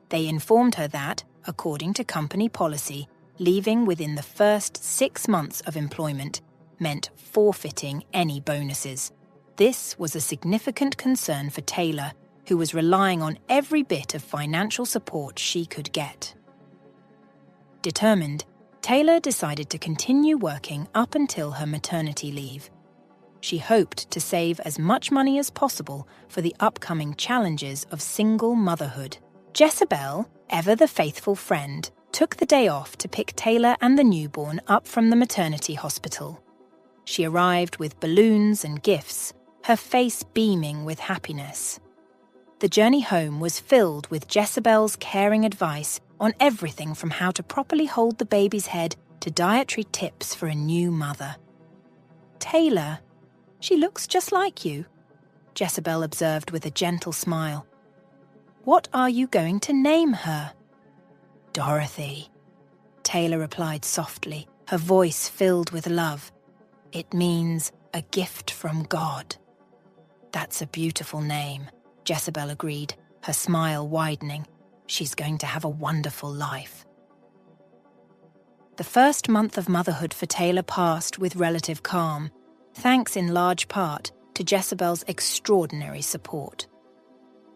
They informed her that, according to company policy, leaving within the first 6 months of employment meant forfeiting any bonuses. This was a significant concern for Taylor, who was relying on every bit of financial support she could get. Determined, Taylor decided to continue working up until her maternity leave. She hoped to save as much money as possible for the upcoming challenges of single motherhood. Jezebel, ever the faithful friend, took the day off to pick Taylor and the newborn up from the maternity hospital. She arrived with balloons and gifts, her face beaming with happiness. The journey home was filled with Jezebel's caring advice on everything from how to properly hold the baby's head to dietary tips for a new mother. "Taylor, she looks just like you," Jezebel observed with a gentle smile. "What are you going to name her?" "Dorothy," Taylor replied softly, her voice filled with love. "It means a gift from God." "That's a beautiful name," Jezebel agreed, her smile widening. "She's going to have a wonderful life." The first month of motherhood for Taylor passed with relative calm, thanks in large part to Jezebel's extraordinary support.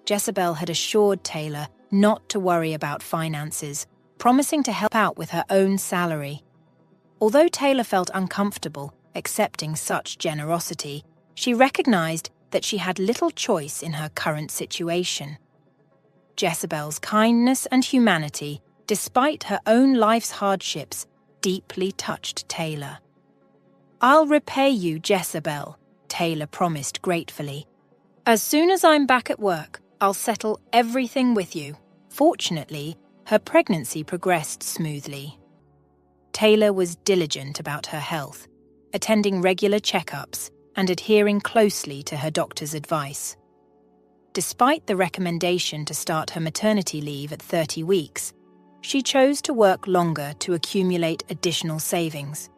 Jezebel had assured Taylor not to worry about finances, promising to help out with her own salary. Although Taylor felt uncomfortable accepting such generosity, she recognized that she had little choice in her current situation. Jezebel's kindness and humanity, despite her own life's hardships, deeply touched Taylor. "I'll repay you, Jezebel," Taylor promised gratefully. "As soon as I'm back at work, I'll settle everything with you." Fortunately, her pregnancy progressed smoothly. Taylor was diligent about her health, attending regular checkups and adhering closely to her doctor's advice. Despite the recommendation to start her maternity leave at 30 weeks, she chose to work longer to accumulate additional savings.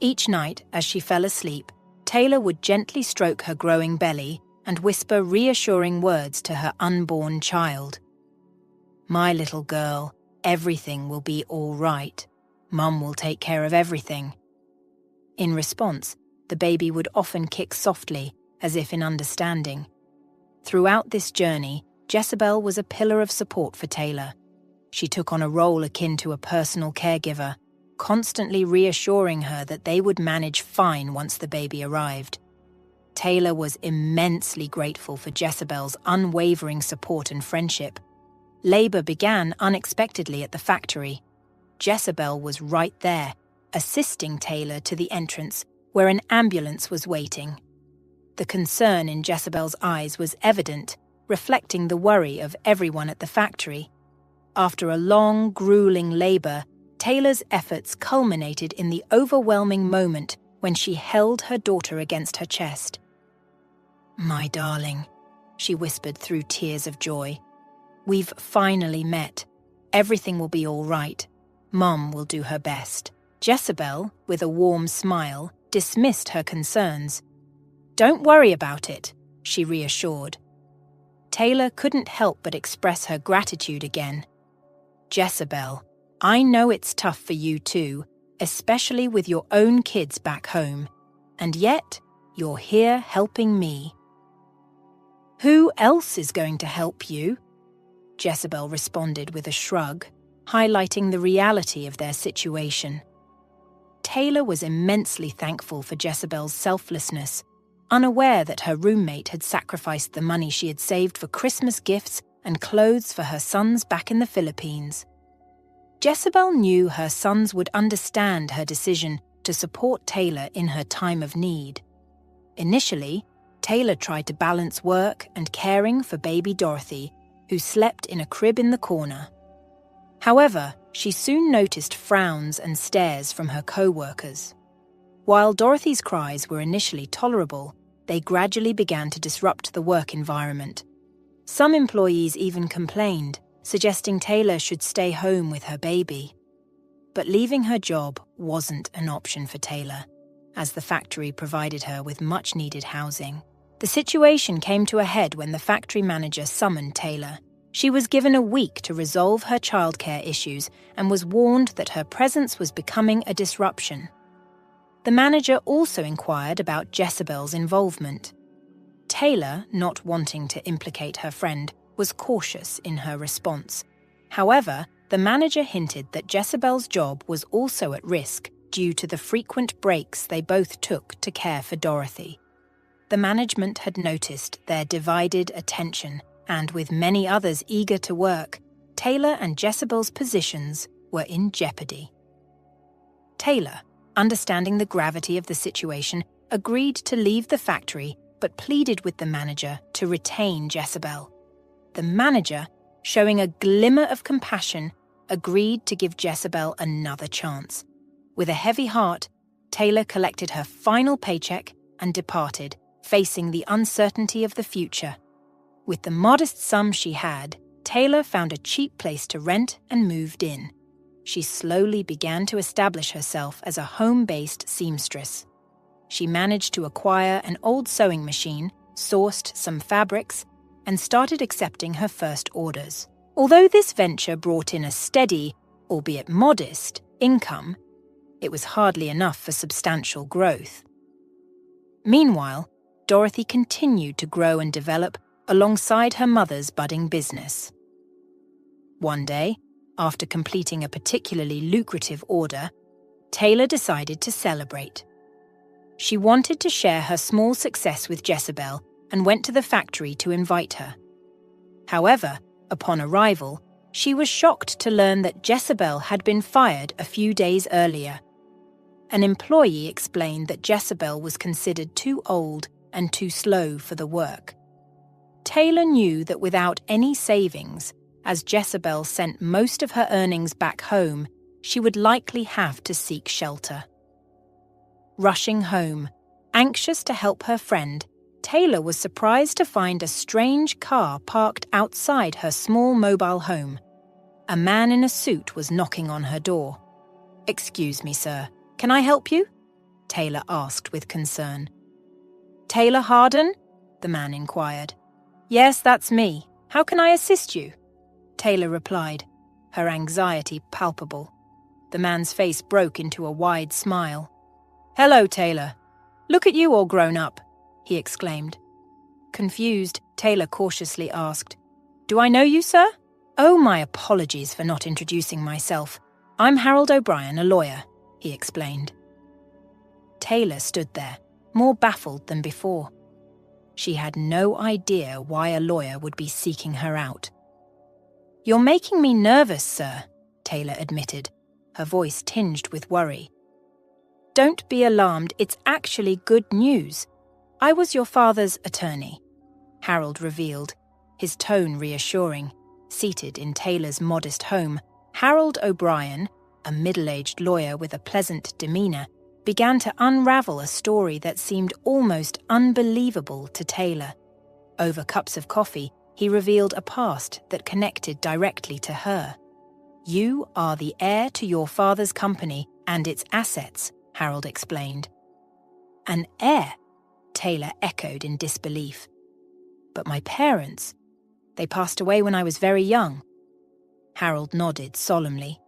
Each night, as she fell asleep, Taylor would gently stroke her growing belly and whisper reassuring words to her unborn child. "My little girl, everything will be all right. Mum will take care of everything." In response, the baby would often kick softly, as if in understanding. Throughout this journey, Jezebel was a pillar of support for Taylor. She took on a role akin to a personal caregiver, constantly reassuring her that they would manage fine once the baby arrived. Taylor was immensely grateful for Jezebel's unwavering support and friendship. Labor began unexpectedly at the factory. Jezebel was right there, assisting Taylor to the entrance, where an ambulance was waiting. The concern in Jezebel's eyes was evident, reflecting the worry of everyone at the factory. After a long, grueling labor, Taylor's efforts culminated in the overwhelming moment when she held her daughter against her chest. "My darling," she whispered through tears of joy. "We've finally met. Everything will be all right. Mum will do her best." Jezebel, with a warm smile, dismissed her concerns. "Don't worry about it," she reassured. Taylor couldn't help but express her gratitude again. "Jezebel, I know it's tough for you too, especially with your own kids back home. And yet, you're here helping me." "Who else is going to help you?" Jezebel responded with a shrug, highlighting the reality of their situation. Taylor was immensely thankful for Jezebel's selflessness, unaware that her roommate had sacrificed the money she had saved for Christmas gifts and clothes for her sons back in the Philippines. Jezebel knew her sons would understand her decision to support Taylor in her time of need. Initially, Taylor tried to balance work and caring for baby Dorothy, who slept in a crib in the corner. However, she soon noticed frowns and stares from her co-workers. While Dorothy's cries were initially tolerable, they gradually began to disrupt the work environment. Some employees even complained, suggesting Taylor should stay home with her baby. But leaving her job wasn't an option for Taylor, as the factory provided her with much-needed housing. The situation came to a head when the factory manager summoned Taylor. She was given a week to resolve her childcare issues and was warned that her presence was becoming a disruption. The manager also inquired about Jezebel's involvement. Taylor, not wanting to implicate her friend, was cautious in her response. However, the manager hinted that Jezebel's job was also at risk due to the frequent breaks they both took to care for Dorothy. The management had noticed their divided attention, and with many others eager to work, Taylor and Jezebel's positions were in jeopardy. Taylor, understanding the gravity of the situation, agreed to leave the factory but pleaded with the manager to retain Jezebel. The manager, showing a glimmer of compassion, agreed to give Jezebel another chance. With a heavy heart, Taylor collected her final paycheck and departed, facing the uncertainty of the future. With the modest sum she had, Taylor found a cheap place to rent and moved in. She slowly began to establish herself as a home-based seamstress. She managed to acquire an old sewing machine, sourced some fabrics, and started accepting her first orders. Although this venture brought in a steady, albeit modest, income, it was hardly enough for substantial growth. Meanwhile, Dorothy continued to grow and develop alongside her mother's budding business. One day, after completing a particularly lucrative order, Taylor decided to celebrate. She wanted to share her small success with Jezebel and went to the factory to invite her. However, upon arrival, she was shocked to learn that Jezebel had been fired a few days earlier. An employee explained that Jezebel was considered too old and too slow for the work. Taylor knew that without any savings, as Jezebel sent most of her earnings back home, she would likely have to seek shelter. Rushing home, anxious to help her friend, Taylor was surprised to find a strange car parked outside her small mobile home. A man in a suit was knocking on her door. "Excuse me, sir. Can I help you?" Taylor asked with concern. "Taylor Harden?" the man inquired. "Yes, that's me. How can I assist you?" Taylor replied, her anxiety palpable. The man's face broke into a wide smile. "Hello, Taylor. Look at you all grown up," he exclaimed. Confused, Taylor cautiously asked, "Do I know you, sir?" "Oh, my apologies for not introducing myself. I'm Harold O'Brien, a lawyer," he explained. Taylor stood there, more baffled than before. She had no idea why a lawyer would be seeking her out. "You're making me nervous, sir," Taylor admitted, her voice tinged with worry. "Don't be alarmed, it's actually good news. I was your father's attorney," Harold revealed, his tone reassuring. Seated in Taylor's modest home, Harold O'Brien, a middle-aged lawyer with a pleasant demeanour, began to unravel a story that seemed almost unbelievable to Taylor. Over cups of coffee, he revealed a past that connected directly to her. "You are the heir to your father's company and its assets," Harold explained. "An heir?" Taylor echoed in disbelief. "But my parents, they passed away when I was very young." Harold nodded solemnly.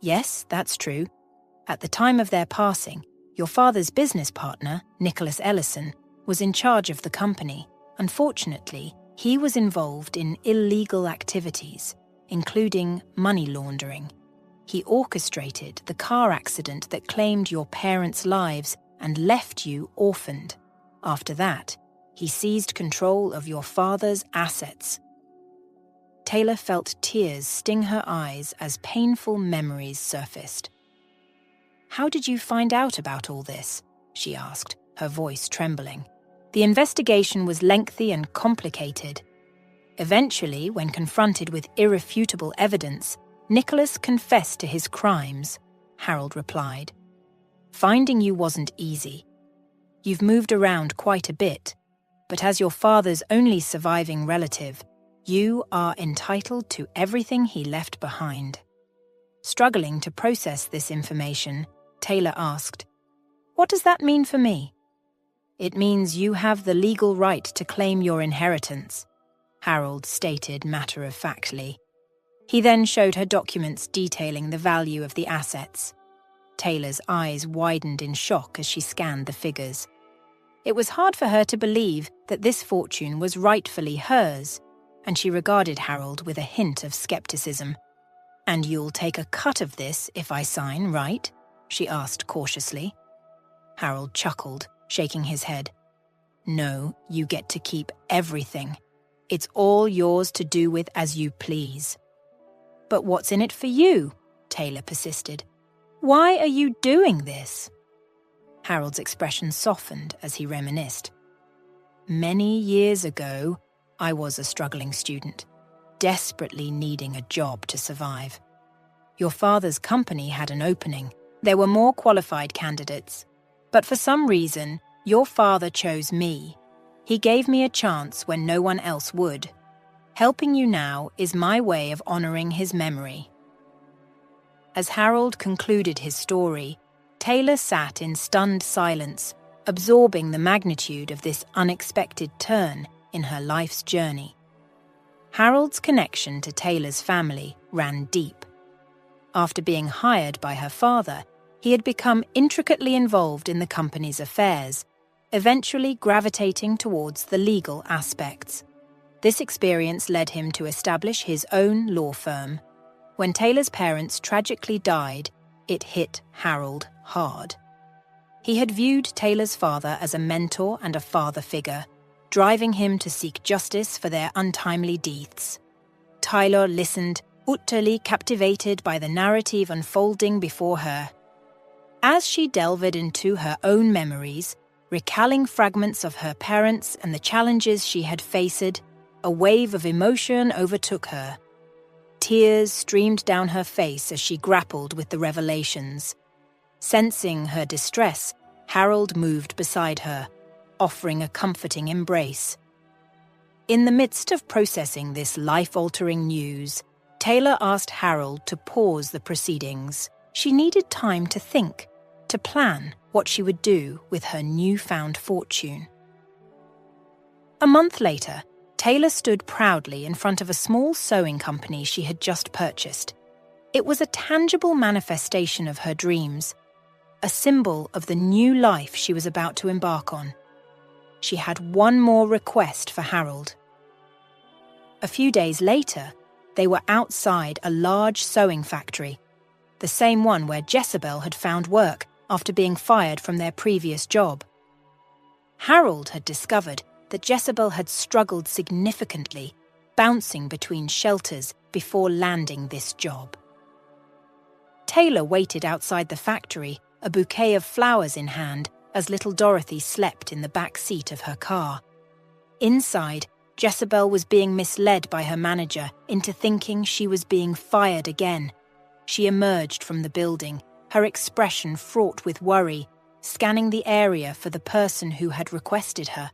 "Yes, that's true. At the time of their passing, your father's business partner, Nicholas Ellison, was in charge of the company. Unfortunately, he was involved in illegal activities, including money laundering. He orchestrated the car accident that claimed your parents' lives and left you orphaned. After that, he seized control of your father's assets." Taylor felt tears sting her eyes as painful memories surfaced. "How did you find out about all this?" she asked, her voice trembling. "The investigation was lengthy and complicated. Eventually, when confronted with irrefutable evidence, Nicholas confessed to his crimes," Harold replied. "Finding you wasn't easy. You've moved around quite a bit, but as your father's only surviving relative, you are entitled to everything he left behind." Struggling to process this information, Taylor asked, "What does that mean for me?" "It means you have the legal right to claim your inheritance," Harold stated matter-of-factly. He then showed her documents detailing the value of the assets. Taylor's eyes widened in shock as she scanned the figures. It was hard for her to believe that this fortune was rightfully hers, and she regarded Harold with a hint of skepticism. "And you'll take a cut of this if I sign, right?" she asked cautiously. Harold chuckled, shaking his head. "No, you get to keep everything. It's all yours to do with as you please." "But what's in it for you?" Taylor persisted. "Why are you doing this?" Harold's expression softened as he reminisced. "Many years ago, I was a struggling student, desperately needing a job to survive. Your father's company had an opening. There were more qualified candidates, but for some reason, your father chose me. He gave me a chance when no one else would. Helping you now is my way of honoring his memory." As Harold concluded his story, Taylor sat in stunned silence, absorbing the magnitude of this unexpected turn in her life's journey. Harold's connection to Taylor's family ran deep. After being hired by her father, he had become intricately involved in the company's affairs, eventually gravitating towards the legal aspects. This experience led him to establish his own law firm. When Taylor's parents tragically died, it hit Harold hard. He had viewed Taylor's father as a mentor and a father figure, driving him to seek justice for their untimely deaths. Taylor listened, utterly captivated by the narrative unfolding before her. As she delved into her own memories, recalling fragments of her parents and the challenges she had faced, a wave of emotion overtook her. Tears streamed down her face as she grappled with the revelations. Sensing her distress, Harold moved beside her, offering a comforting embrace. In the midst of processing this life-altering news, Taylor asked Harold to pause the proceedings. She needed time to think, to plan what she would do with her newfound fortune. A month later, Taylor stood proudly in front of a small sewing company she had just purchased. It was a tangible manifestation of her dreams, a symbol of the new life she was about to embark on. She had one more request for Harold. A few days later, they were outside a large sewing factory, the same one where Jezebel had found work after being fired from their previous job. Harold had discovered that Jezebel had struggled significantly, bouncing between shelters before landing this job. Taylor waited outside the factory, a bouquet of flowers in hand, as little Dorothy slept in the back seat of her car. Inside, Jezebel was being misled by her manager into thinking she was being fired again. She emerged from the building, her expression fraught with worry, scanning the area for the person who had requested her.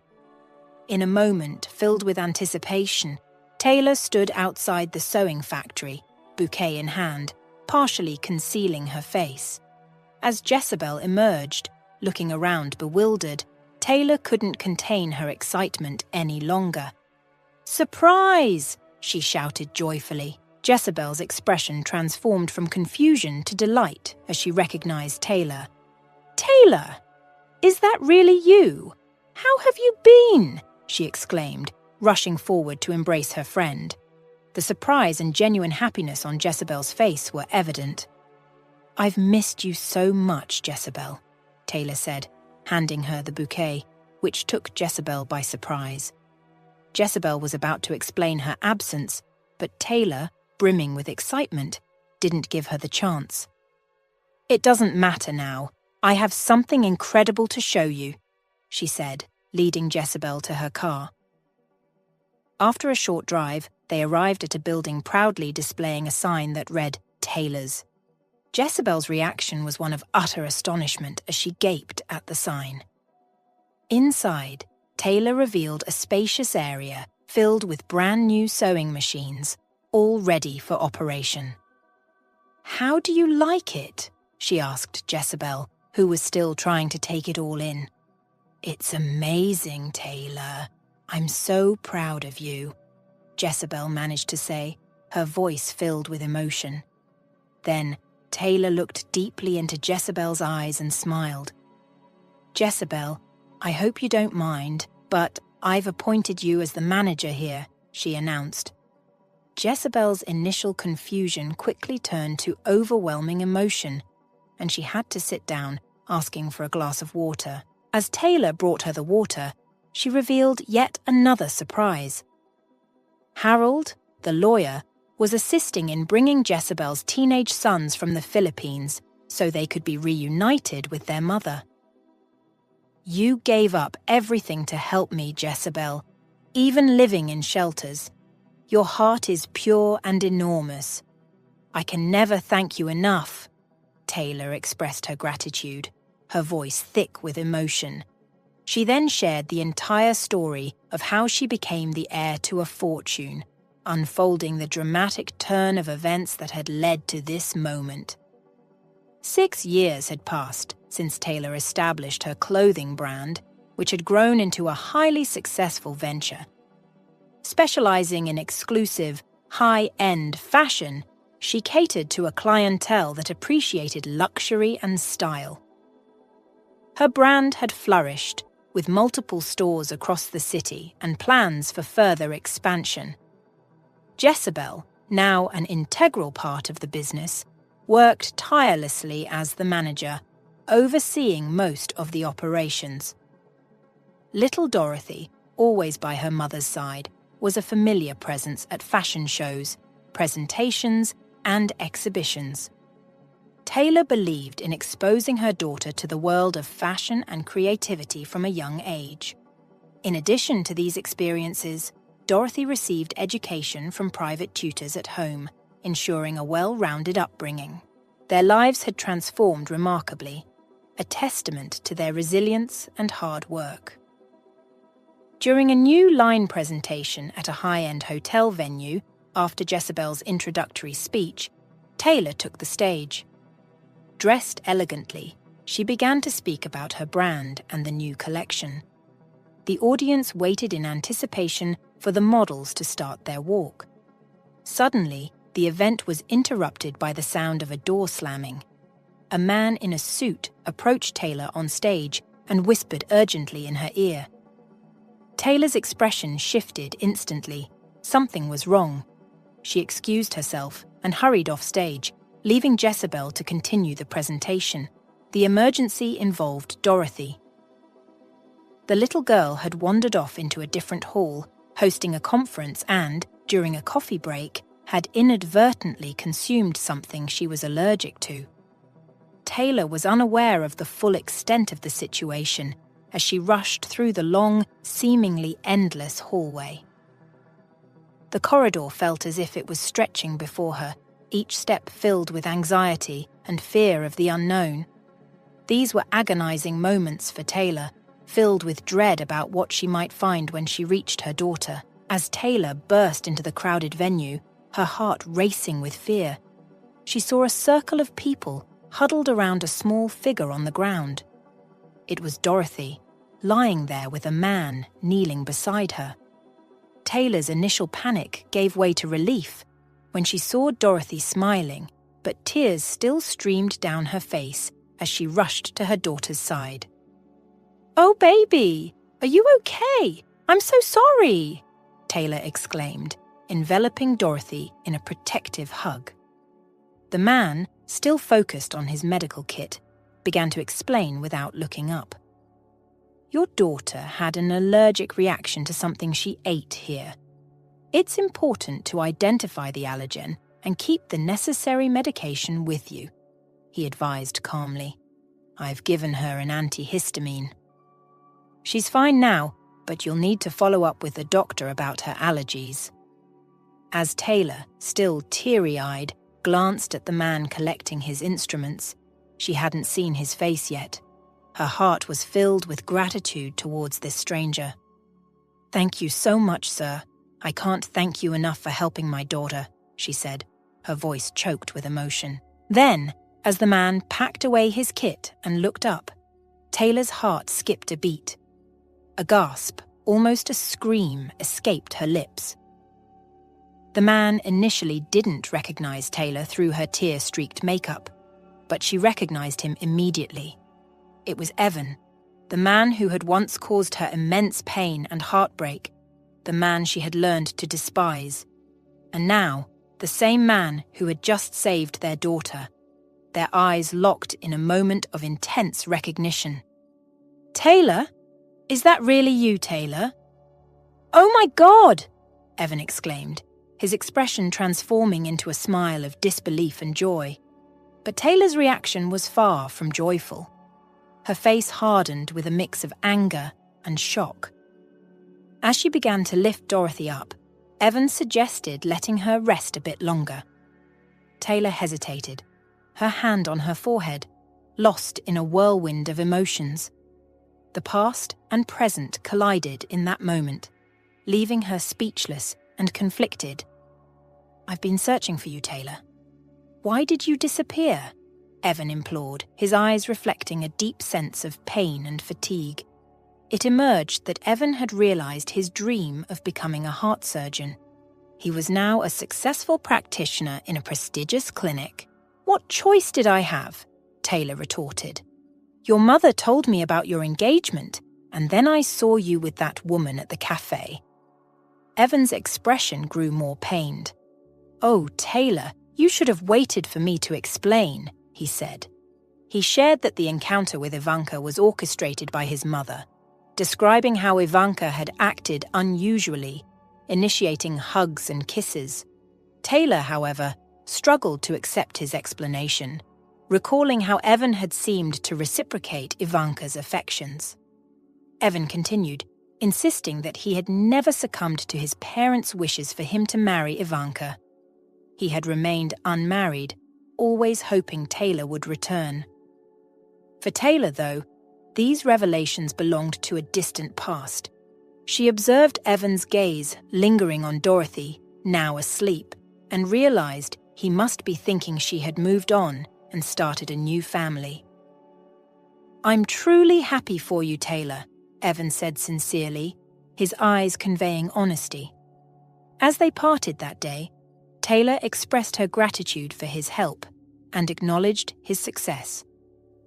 In a moment filled with anticipation, Taylor stood outside the sewing factory, bouquet in hand, partially concealing her face. As Jezebel emerged, looking around bewildered, Taylor couldn't contain her excitement any longer. "Surprise!" she shouted joyfully. Jezebel's expression transformed from confusion to delight as she recognized Taylor. "Taylor! Is that really you? How have you been?" she exclaimed, rushing forward to embrace her friend. The surprise and genuine happiness on Jezebel's face were evident. "I've missed you so much, Jezebel," Taylor said, handing her the bouquet, which took Jezebel by surprise. Jezebel was about to explain her absence, but Taylor, brimming with excitement, didn't give her the chance. "It doesn't matter now. I have something incredible to show you," she said, leading Jezebel to her car. After a short drive, they arrived at a building proudly displaying a sign that read, "Taylor's." Jezebel's reaction was one of utter astonishment as she gaped at the sign. Inside, Taylor revealed a spacious area filled with brand new sewing machines, all ready for operation. "How do you like it?" she asked Jezebel, who was still trying to take it all in. "It's amazing, Taylor. I'm so proud of you," Jezebel managed to say, her voice filled with emotion. Then Taylor looked deeply into Jezebel's eyes and smiled. "Jezebel, I hope you don't mind, but I've appointed you as the manager here," she announced. Jezebel's initial confusion quickly turned to overwhelming emotion, and she had to sit down, asking for a glass of water. As Taylor brought her the water, she revealed yet another surprise. Harold, the lawyer, was assisting in bringing Jezebel's teenage sons from the Philippines so they could be reunited with their mother. "You gave up everything to help me, Jezebel, even living in shelters. Your heart is pure and enormous. I can never thank you enough." Taylor expressed her gratitude, her voice thick with emotion. She then shared the entire story of how she became the heir to a fortune, unfolding the dramatic turn of events that had led to this moment. 6 years had passed since Taylor established her clothing brand, which had grown into a highly successful venture. Specializing in exclusive, high-end fashion, she catered to a clientele that appreciated luxury and style. Her brand had flourished, with multiple stores across the city and plans for further expansion. Jezebel, now an integral part of the business, worked tirelessly as the manager, overseeing most of the operations. Little Dorothy, always by her mother's side, was a familiar presence at fashion shows, presentations, and exhibitions. Taylor believed in exposing her daughter to the world of fashion and creativity from a young age. In addition to these experiences, Dorothy received education from private tutors at home, ensuring a well-rounded upbringing. Their lives had transformed remarkably, a testament to their resilience and hard work. During a new line presentation at a high-end hotel venue, after Jezebel's introductory speech, Taylor took the stage. Dressed elegantly, she began to speak about her brand and the new collection. The audience waited in anticipation for the models to start their walk. Suddenly, the event was interrupted by the sound of a door slamming. A man in a suit approached Taylor on stage and whispered urgently in her ear. Taylor's expression shifted instantly. Something was wrong. She excused herself and hurried off stage, leaving Jezebel to continue the presentation. The emergency involved Dorothy. The little girl had wandered off into a different hall, hosting a conference and, during a coffee break, had inadvertently consumed something she was allergic to. Taylor was unaware of the full extent of the situation as she rushed through the long, seemingly endless hallway. The corridor felt as if it was stretching before her, each step filled with anxiety and fear of the unknown. These were agonizing moments for Taylor, filled with dread about what she might find when she reached her daughter. As Taylor burst into the crowded venue, her heart racing with fear, she saw a circle of people huddled around a small figure on the ground. It was Dorothy, lying there with a man kneeling beside her. Taylor's initial panic gave way to relief when she saw Dorothy smiling, but tears still streamed down her face as she rushed to her daughter's side. "Oh, baby, are you okay? I'm so sorry," Taylor exclaimed, enveloping Dorothy in a protective hug. The man, still focused on his medical kit, began to explain without looking up. "Your daughter had an allergic reaction to something she ate here. It's important to identify the allergen and keep the necessary medication with you," he advised calmly. "I've given her an antihistamine. She's fine now, but you'll need to follow up with the doctor about her allergies." As Taylor, still teary-eyed, glanced at the man collecting his instruments, she hadn't seen his face yet. Her heart was filled with gratitude towards this stranger. "Thank you so much, sir. I can't thank you enough for helping my daughter," she said, her voice choked with emotion. Then, as the man packed away his kit and looked up, Taylor's heart skipped a beat. A gasp, almost a scream, escaped her lips. The man initially didn't recognize Taylor through her tear-streaked makeup, but she recognized him immediately. It was Evan, the man who had once caused her immense pain and heartbreak, the man she had learned to despise, and now the same man who had just saved their daughter. Their eyes locked in a moment of intense recognition. "Taylor? Is that really you, Taylor?" "Oh my God!" Evan exclaimed, his expression transforming into a smile of disbelief and joy. But Taylor's reaction was far from joyful. Her face hardened with a mix of anger and shock. As she began to lift Dorothy up, Evan suggested letting her rest a bit longer. Taylor hesitated, her hand on her forehead, lost in a whirlwind of emotions. The past and present collided in that moment, leaving her speechless and conflicted. "I've been searching for you, Taylor. Why did you disappear?" Evan implored, his eyes reflecting a deep sense of pain and fatigue. It emerged that Evan had realized his dream of becoming a heart surgeon. He was now a successful practitioner in a prestigious clinic. "What choice did I have?" Taylor retorted. "Your mother told me about your engagement, and then I saw you with that woman at the cafe." Evan's expression grew more pained. "Oh, Taylor, you should have waited for me to explain," he said. He shared that the encounter with Ivanka was orchestrated by his mother, describing how Ivanka had acted unusually, initiating hugs and kisses. Taylor, however, struggled to accept his explanation, recalling how Evan had seemed to reciprocate Ivanka's affections. Evan continued, insisting that he had never succumbed to his parents' wishes for him to marry Ivanka. He had remained unmarried, always hoping Taylor would return. For Taylor, though, these revelations belonged to a distant past. She observed Evan's gaze lingering on Dorothy, now asleep, and realized he must be thinking she had moved on and started a new family. "I'm truly happy for you, Taylor," Evan said sincerely, his eyes conveying honesty. As they parted that day, Taylor expressed her gratitude for his help and acknowledged his success.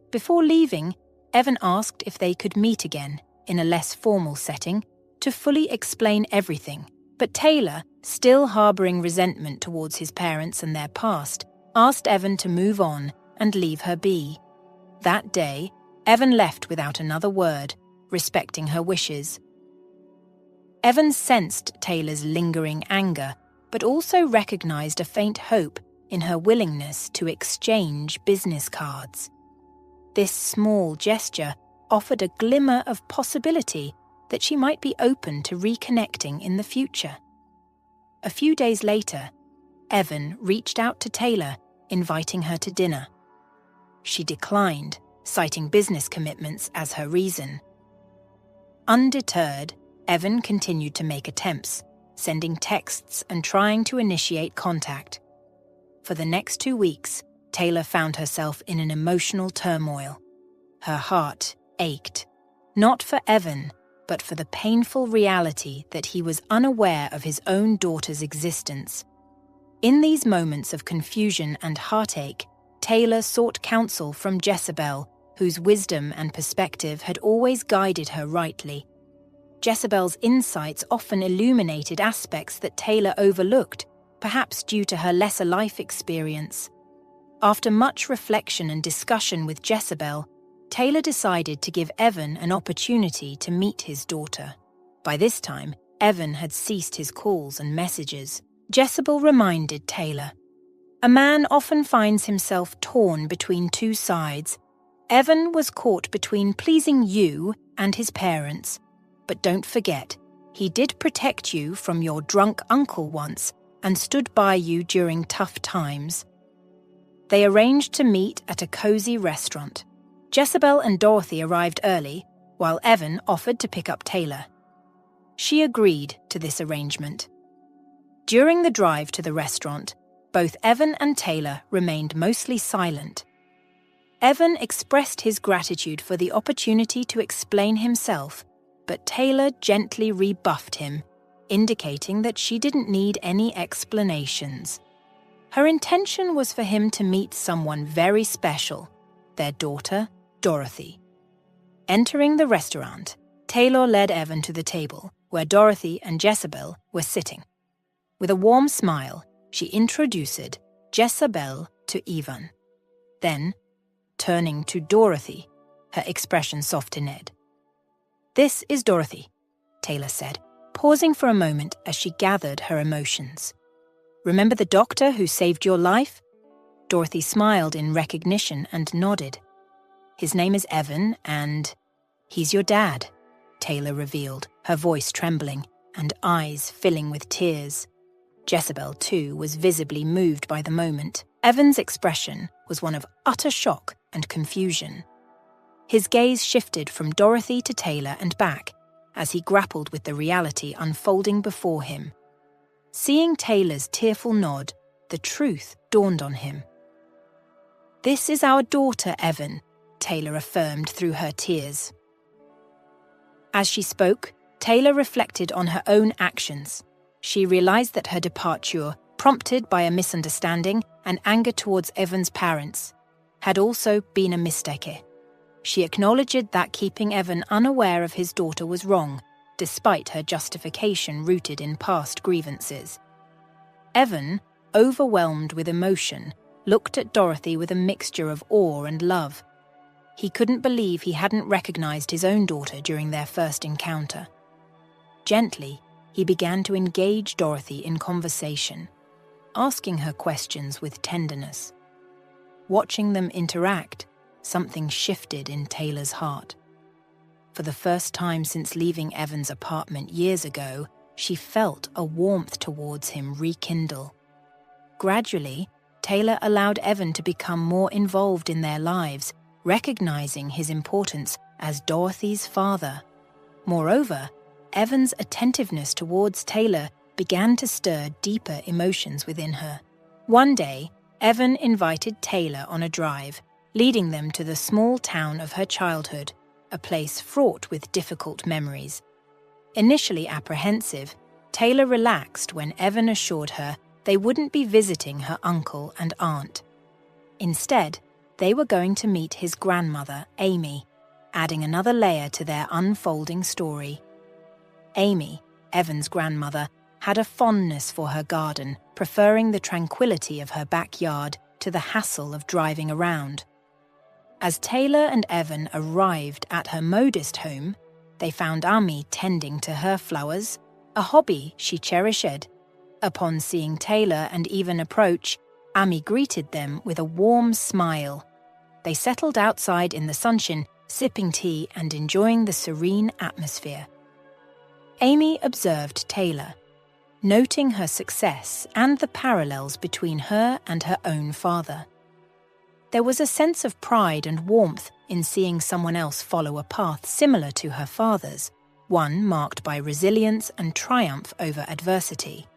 Before leaving, Evan asked if they could meet again in a less formal setting to fully explain everything, but Taylor, still harboring resentment towards his parents and their past, asked Evan to move on and leave her be. That day, Evan left without another word, respecting her wishes. Evan sensed Taylor's lingering anger, but also recognized a faint hope in her willingness to exchange business cards. This small gesture offered a glimmer of possibility that she might be open to reconnecting in the future. A few days later, Evan reached out to Taylor, inviting her to dinner. She declined, citing business commitments as her reason. Undeterred, Evan continued to make attempts, sending texts and trying to initiate contact. For the next 2 weeks, Taylor found herself in an emotional turmoil. Her heart ached, not for Evan, but for the painful reality that he was unaware of his own daughter's existence. In these moments of confusion and heartache, Taylor sought counsel from Jezebel, whose wisdom and perspective had always guided her rightly. Jezebel's insights often illuminated aspects that Taylor overlooked, perhaps due to her lesser life experience. After much reflection and discussion with Jezebel, Taylor decided to give Evan an opportunity to meet his daughter. By this time, Evan had ceased his calls and messages. Jezebel reminded Taylor, "A man often finds himself torn between two sides. Evan was caught between pleasing you and his parents. But don't forget, he did protect you from your drunk uncle once and stood by you during tough times." They arranged to meet at a cozy restaurant. Jezebel and Dorothy arrived early, while Evan offered to pick up Taylor. She agreed to this arrangement. During the drive to the restaurant, both Evan and Taylor remained mostly silent. Evan expressed his gratitude for the opportunity to explain himself, but Taylor gently rebuffed him, indicating that she didn't need any explanations. Her intention was for him to meet someone very special, their daughter, Dorothy. Entering the restaurant, Taylor led Evan to the table where Dorothy and Jezebel were sitting. With a warm smile, she introduced Jezebel to Evan. Then, turning to Dorothy, her expression softened. "This is Dorothy," Taylor said, pausing for a moment as she gathered her emotions. "Remember the doctor who saved your life?" Dorothy smiled in recognition and nodded. "His name is Evan, and he's your dad," Taylor revealed, her voice trembling and eyes filling with tears. Jezebel, too, was visibly moved by the moment. Evan's expression was one of utter shock and confusion. His gaze shifted from Dorothy to Taylor and back as he grappled with the reality unfolding before him. Seeing Taylor's tearful nod, the truth dawned on him. "This is our daughter, Evan," Taylor affirmed through her tears. As she spoke, Taylor reflected on her own actions. She realized that her departure, prompted by a misunderstanding and anger towards Evan's parents, had also been a mistake. She acknowledged that keeping Evan unaware of his daughter was wrong, despite her justification rooted in past grievances. Evan, overwhelmed with emotion, looked at Dorothy with a mixture of awe and love. He couldn't believe he hadn't recognized his own daughter during their first encounter. Gently, he began to engage Dorothy in conversation, asking her questions with tenderness. Watching them interact, something shifted in Taylor's heart. For the first time since leaving Evan's apartment years ago, she felt a warmth towards him rekindle. Gradually, Taylor allowed Evan to become more involved in their lives, recognizing his importance as Dorothy's father. Moreover, Evan's attentiveness towards Taylor began to stir deeper emotions within her. One day, Evan invited Taylor on a drive, leading them to the small town of her childhood, a place fraught with difficult memories. Initially apprehensive, Taylor relaxed when Evan assured her they wouldn't be visiting her uncle and aunt. Instead, they were going to meet his grandmother, Amy, adding another layer to their unfolding story. Amy, Evan's grandmother, had a fondness for her garden, preferring the tranquility of her backyard to the hassle of driving around. As Taylor and Evan arrived at her modest home, they found Amy tending to her flowers, a hobby she cherished. Upon seeing Taylor and Evan approach, Amy greeted them with a warm smile. They settled outside in the sunshine, sipping tea and enjoying the serene atmosphere. Amy observed Taylor, noting her success and the parallels between her and her own father. There was a sense of pride and warmth in seeing someone else follow a path similar to her father's, one marked by resilience and triumph over adversity.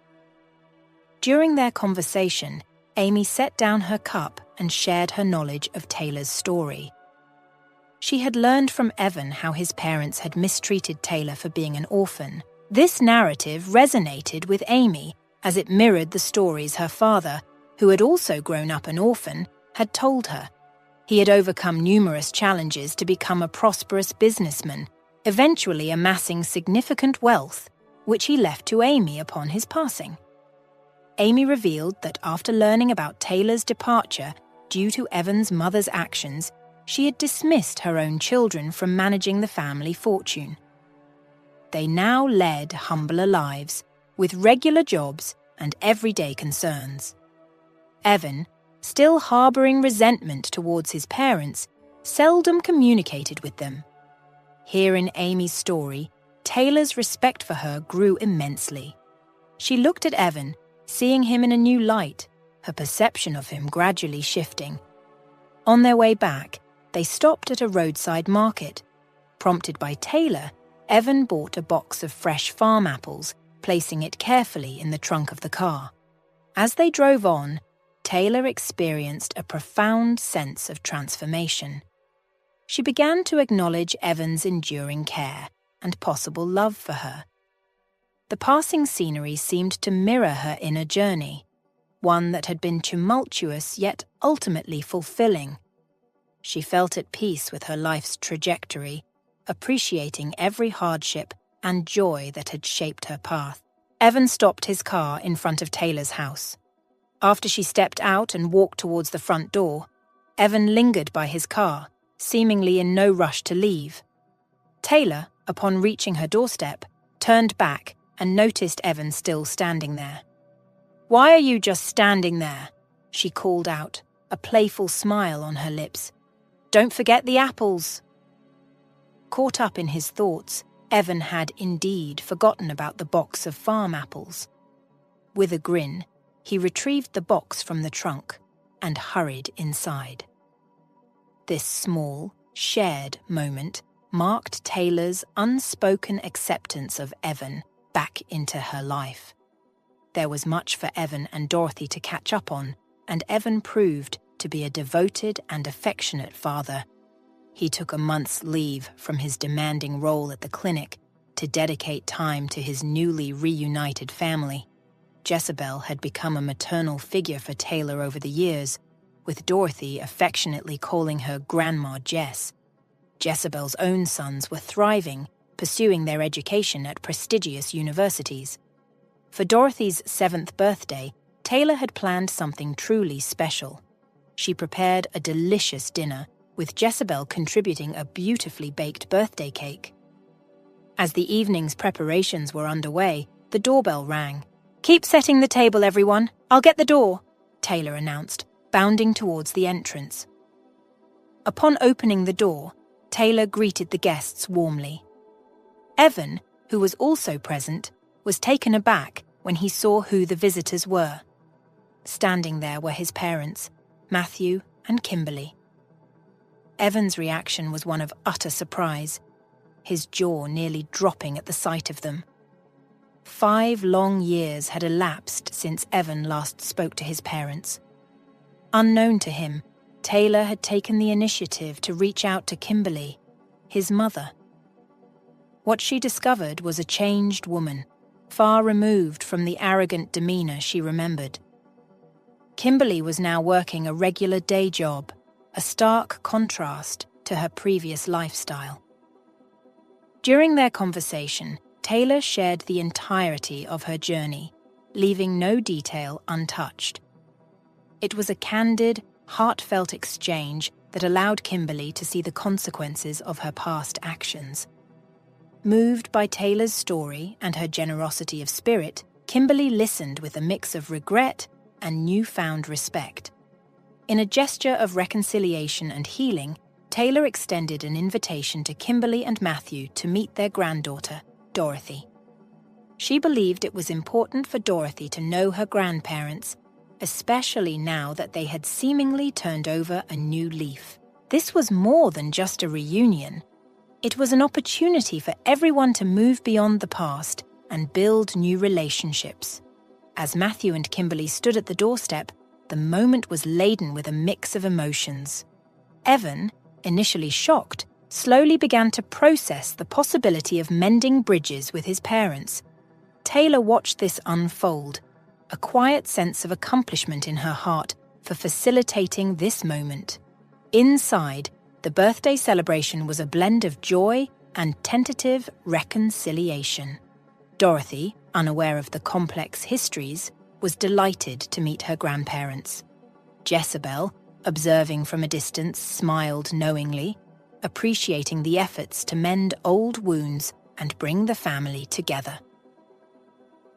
During their conversation, Amy set down her cup and shared her knowledge of Taylor's story. She had learned from Evan how his parents had mistreated Taylor for being an orphan. This narrative resonated with Amy as it mirrored the stories her father, who had also grown up an orphan, had told her. He had overcome numerous challenges to become a prosperous businessman, eventually amassing significant wealth, which he left to Amy upon his passing. Amy revealed that after learning about Taylor's departure due to Evan's mother's actions, she had dismissed her own children from managing the family fortune. They now led humbler lives, with regular jobs and everyday concerns. Evan, still harboring resentment towards his parents, seldom communicated with them. Hearing Amy's story, Taylor's respect for her grew immensely. She looked at Evan, seeing him in a new light, her perception of him gradually shifting. On their way back, they stopped at a roadside market. Prompted by Taylor, Evan bought a box of fresh farm apples, placing it carefully in the trunk of the car. As they drove on, Taylor experienced a profound sense of transformation. She began to acknowledge Evan's enduring care and possible love for her. The passing scenery seemed to mirror her inner journey, one that had been tumultuous yet ultimately fulfilling. She felt at peace with her life's trajectory, appreciating every hardship and joy that had shaped her path. Evan stopped his car in front of Taylor's house. After she stepped out and walked towards the front door, Evan lingered by his car, seemingly in no rush to leave. Taylor, upon reaching her doorstep, turned back and noticed Evan still standing there. "Why are you just standing there?" she called out, a playful smile on her lips. "Don't forget the apples." Caught up in his thoughts, Evan had indeed forgotten about the box of farm apples. With a grin, he retrieved the box from the trunk and hurried inside. This small, shared moment marked Taylor's unspoken acceptance of Evan back into her life. There was much for Evan and Dorothy to catch up on, and Evan proved to be a devoted and affectionate father. He took a month's leave from his demanding role at the clinic to dedicate time to his newly reunited family. Jezebel had become a maternal figure for Taylor over the years, with Dorothy affectionately calling her Grandma Jess. Jezebel's own sons were thriving, pursuing their education at prestigious universities. For Dorothy's 7th birthday, Taylor had planned something truly special. She prepared a delicious dinner, with Jezebel contributing a beautifully baked birthday cake. As the evening's preparations were underway, the doorbell rang. "Keep setting the table, everyone. I'll get the door," Taylor announced, bounding towards the entrance. Upon opening the door, Taylor greeted the guests warmly. Evan, who was also present, was taken aback when he saw who the visitors were. Standing there were his parents, Matthew and Kimberly. Evan's reaction was one of utter surprise. his jaw nearly dropping at the sight of them. 5 long years had elapsed since Evan last spoke to his parents. Unknown to him, Taylor had taken the initiative to reach out to Kimberly, his mother. What she discovered was a changed woman, far removed from the arrogant demeanor she remembered. Kimberly was now working a regular day job, a stark contrast to her previous lifestyle. During their conversation, Taylor shared the entirety of her journey, leaving no detail untouched. It was a candid, heartfelt exchange that allowed Kimberly to see the consequences of her past actions. Moved by Taylor's story and her generosity of spirit, Kimberly listened with a mix of regret and newfound respect. In a gesture of reconciliation and healing, Taylor extended an invitation to Kimberly and Matthew to meet their granddaughter, Dorothy. She believed it was important for Dorothy to know her grandparents, especially now that they had seemingly turned over a new leaf. This was more than just a reunion. It was an opportunity for everyone to move beyond the past and build new relationships. As Matthew and Kimberly stood at the doorstep, the moment was laden with a mix of emotions. Evan, initially shocked, slowly began to process the possibility of mending bridges with his parents. Taylor watched this unfold, a quiet sense of accomplishment in her heart for facilitating this moment. Inside, the birthday celebration was a blend of joy and tentative reconciliation. Dorothy, unaware of the complex histories, was delighted to meet her grandparents. Jezebel, observing from a distance, smiled knowingly, appreciating the efforts to mend old wounds and bring the family together.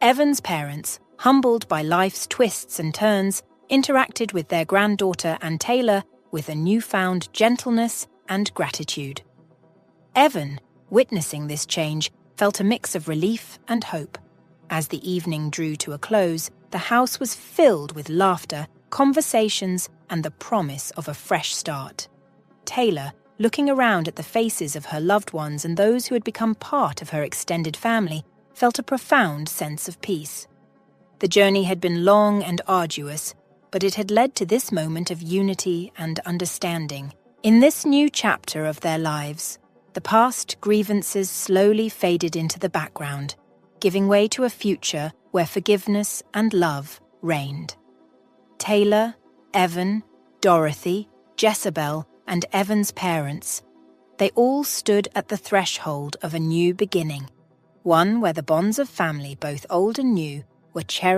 Evan's parents, humbled by life's twists and turns, interacted with their granddaughter and Taylor with a newfound gentleness and gratitude. Evan, witnessing this change, felt a mix of relief and hope. As the evening drew to a close, the house was filled with laughter, conversations, and the promise of a fresh start. Taylor, looking around at the faces of her loved ones and those who had become part of her extended family, felt a profound sense of peace. The journey had been long and arduous, but it had led to this moment of unity and understanding. In this new chapter of their lives, the past grievances slowly faded into the background, giving way to a future where forgiveness and love reigned. Taylor, Evan, Dorothy, Jezebel, and Evan's parents, they all stood at the threshold of a new beginning, one where the bonds of family, both old and new, were cherished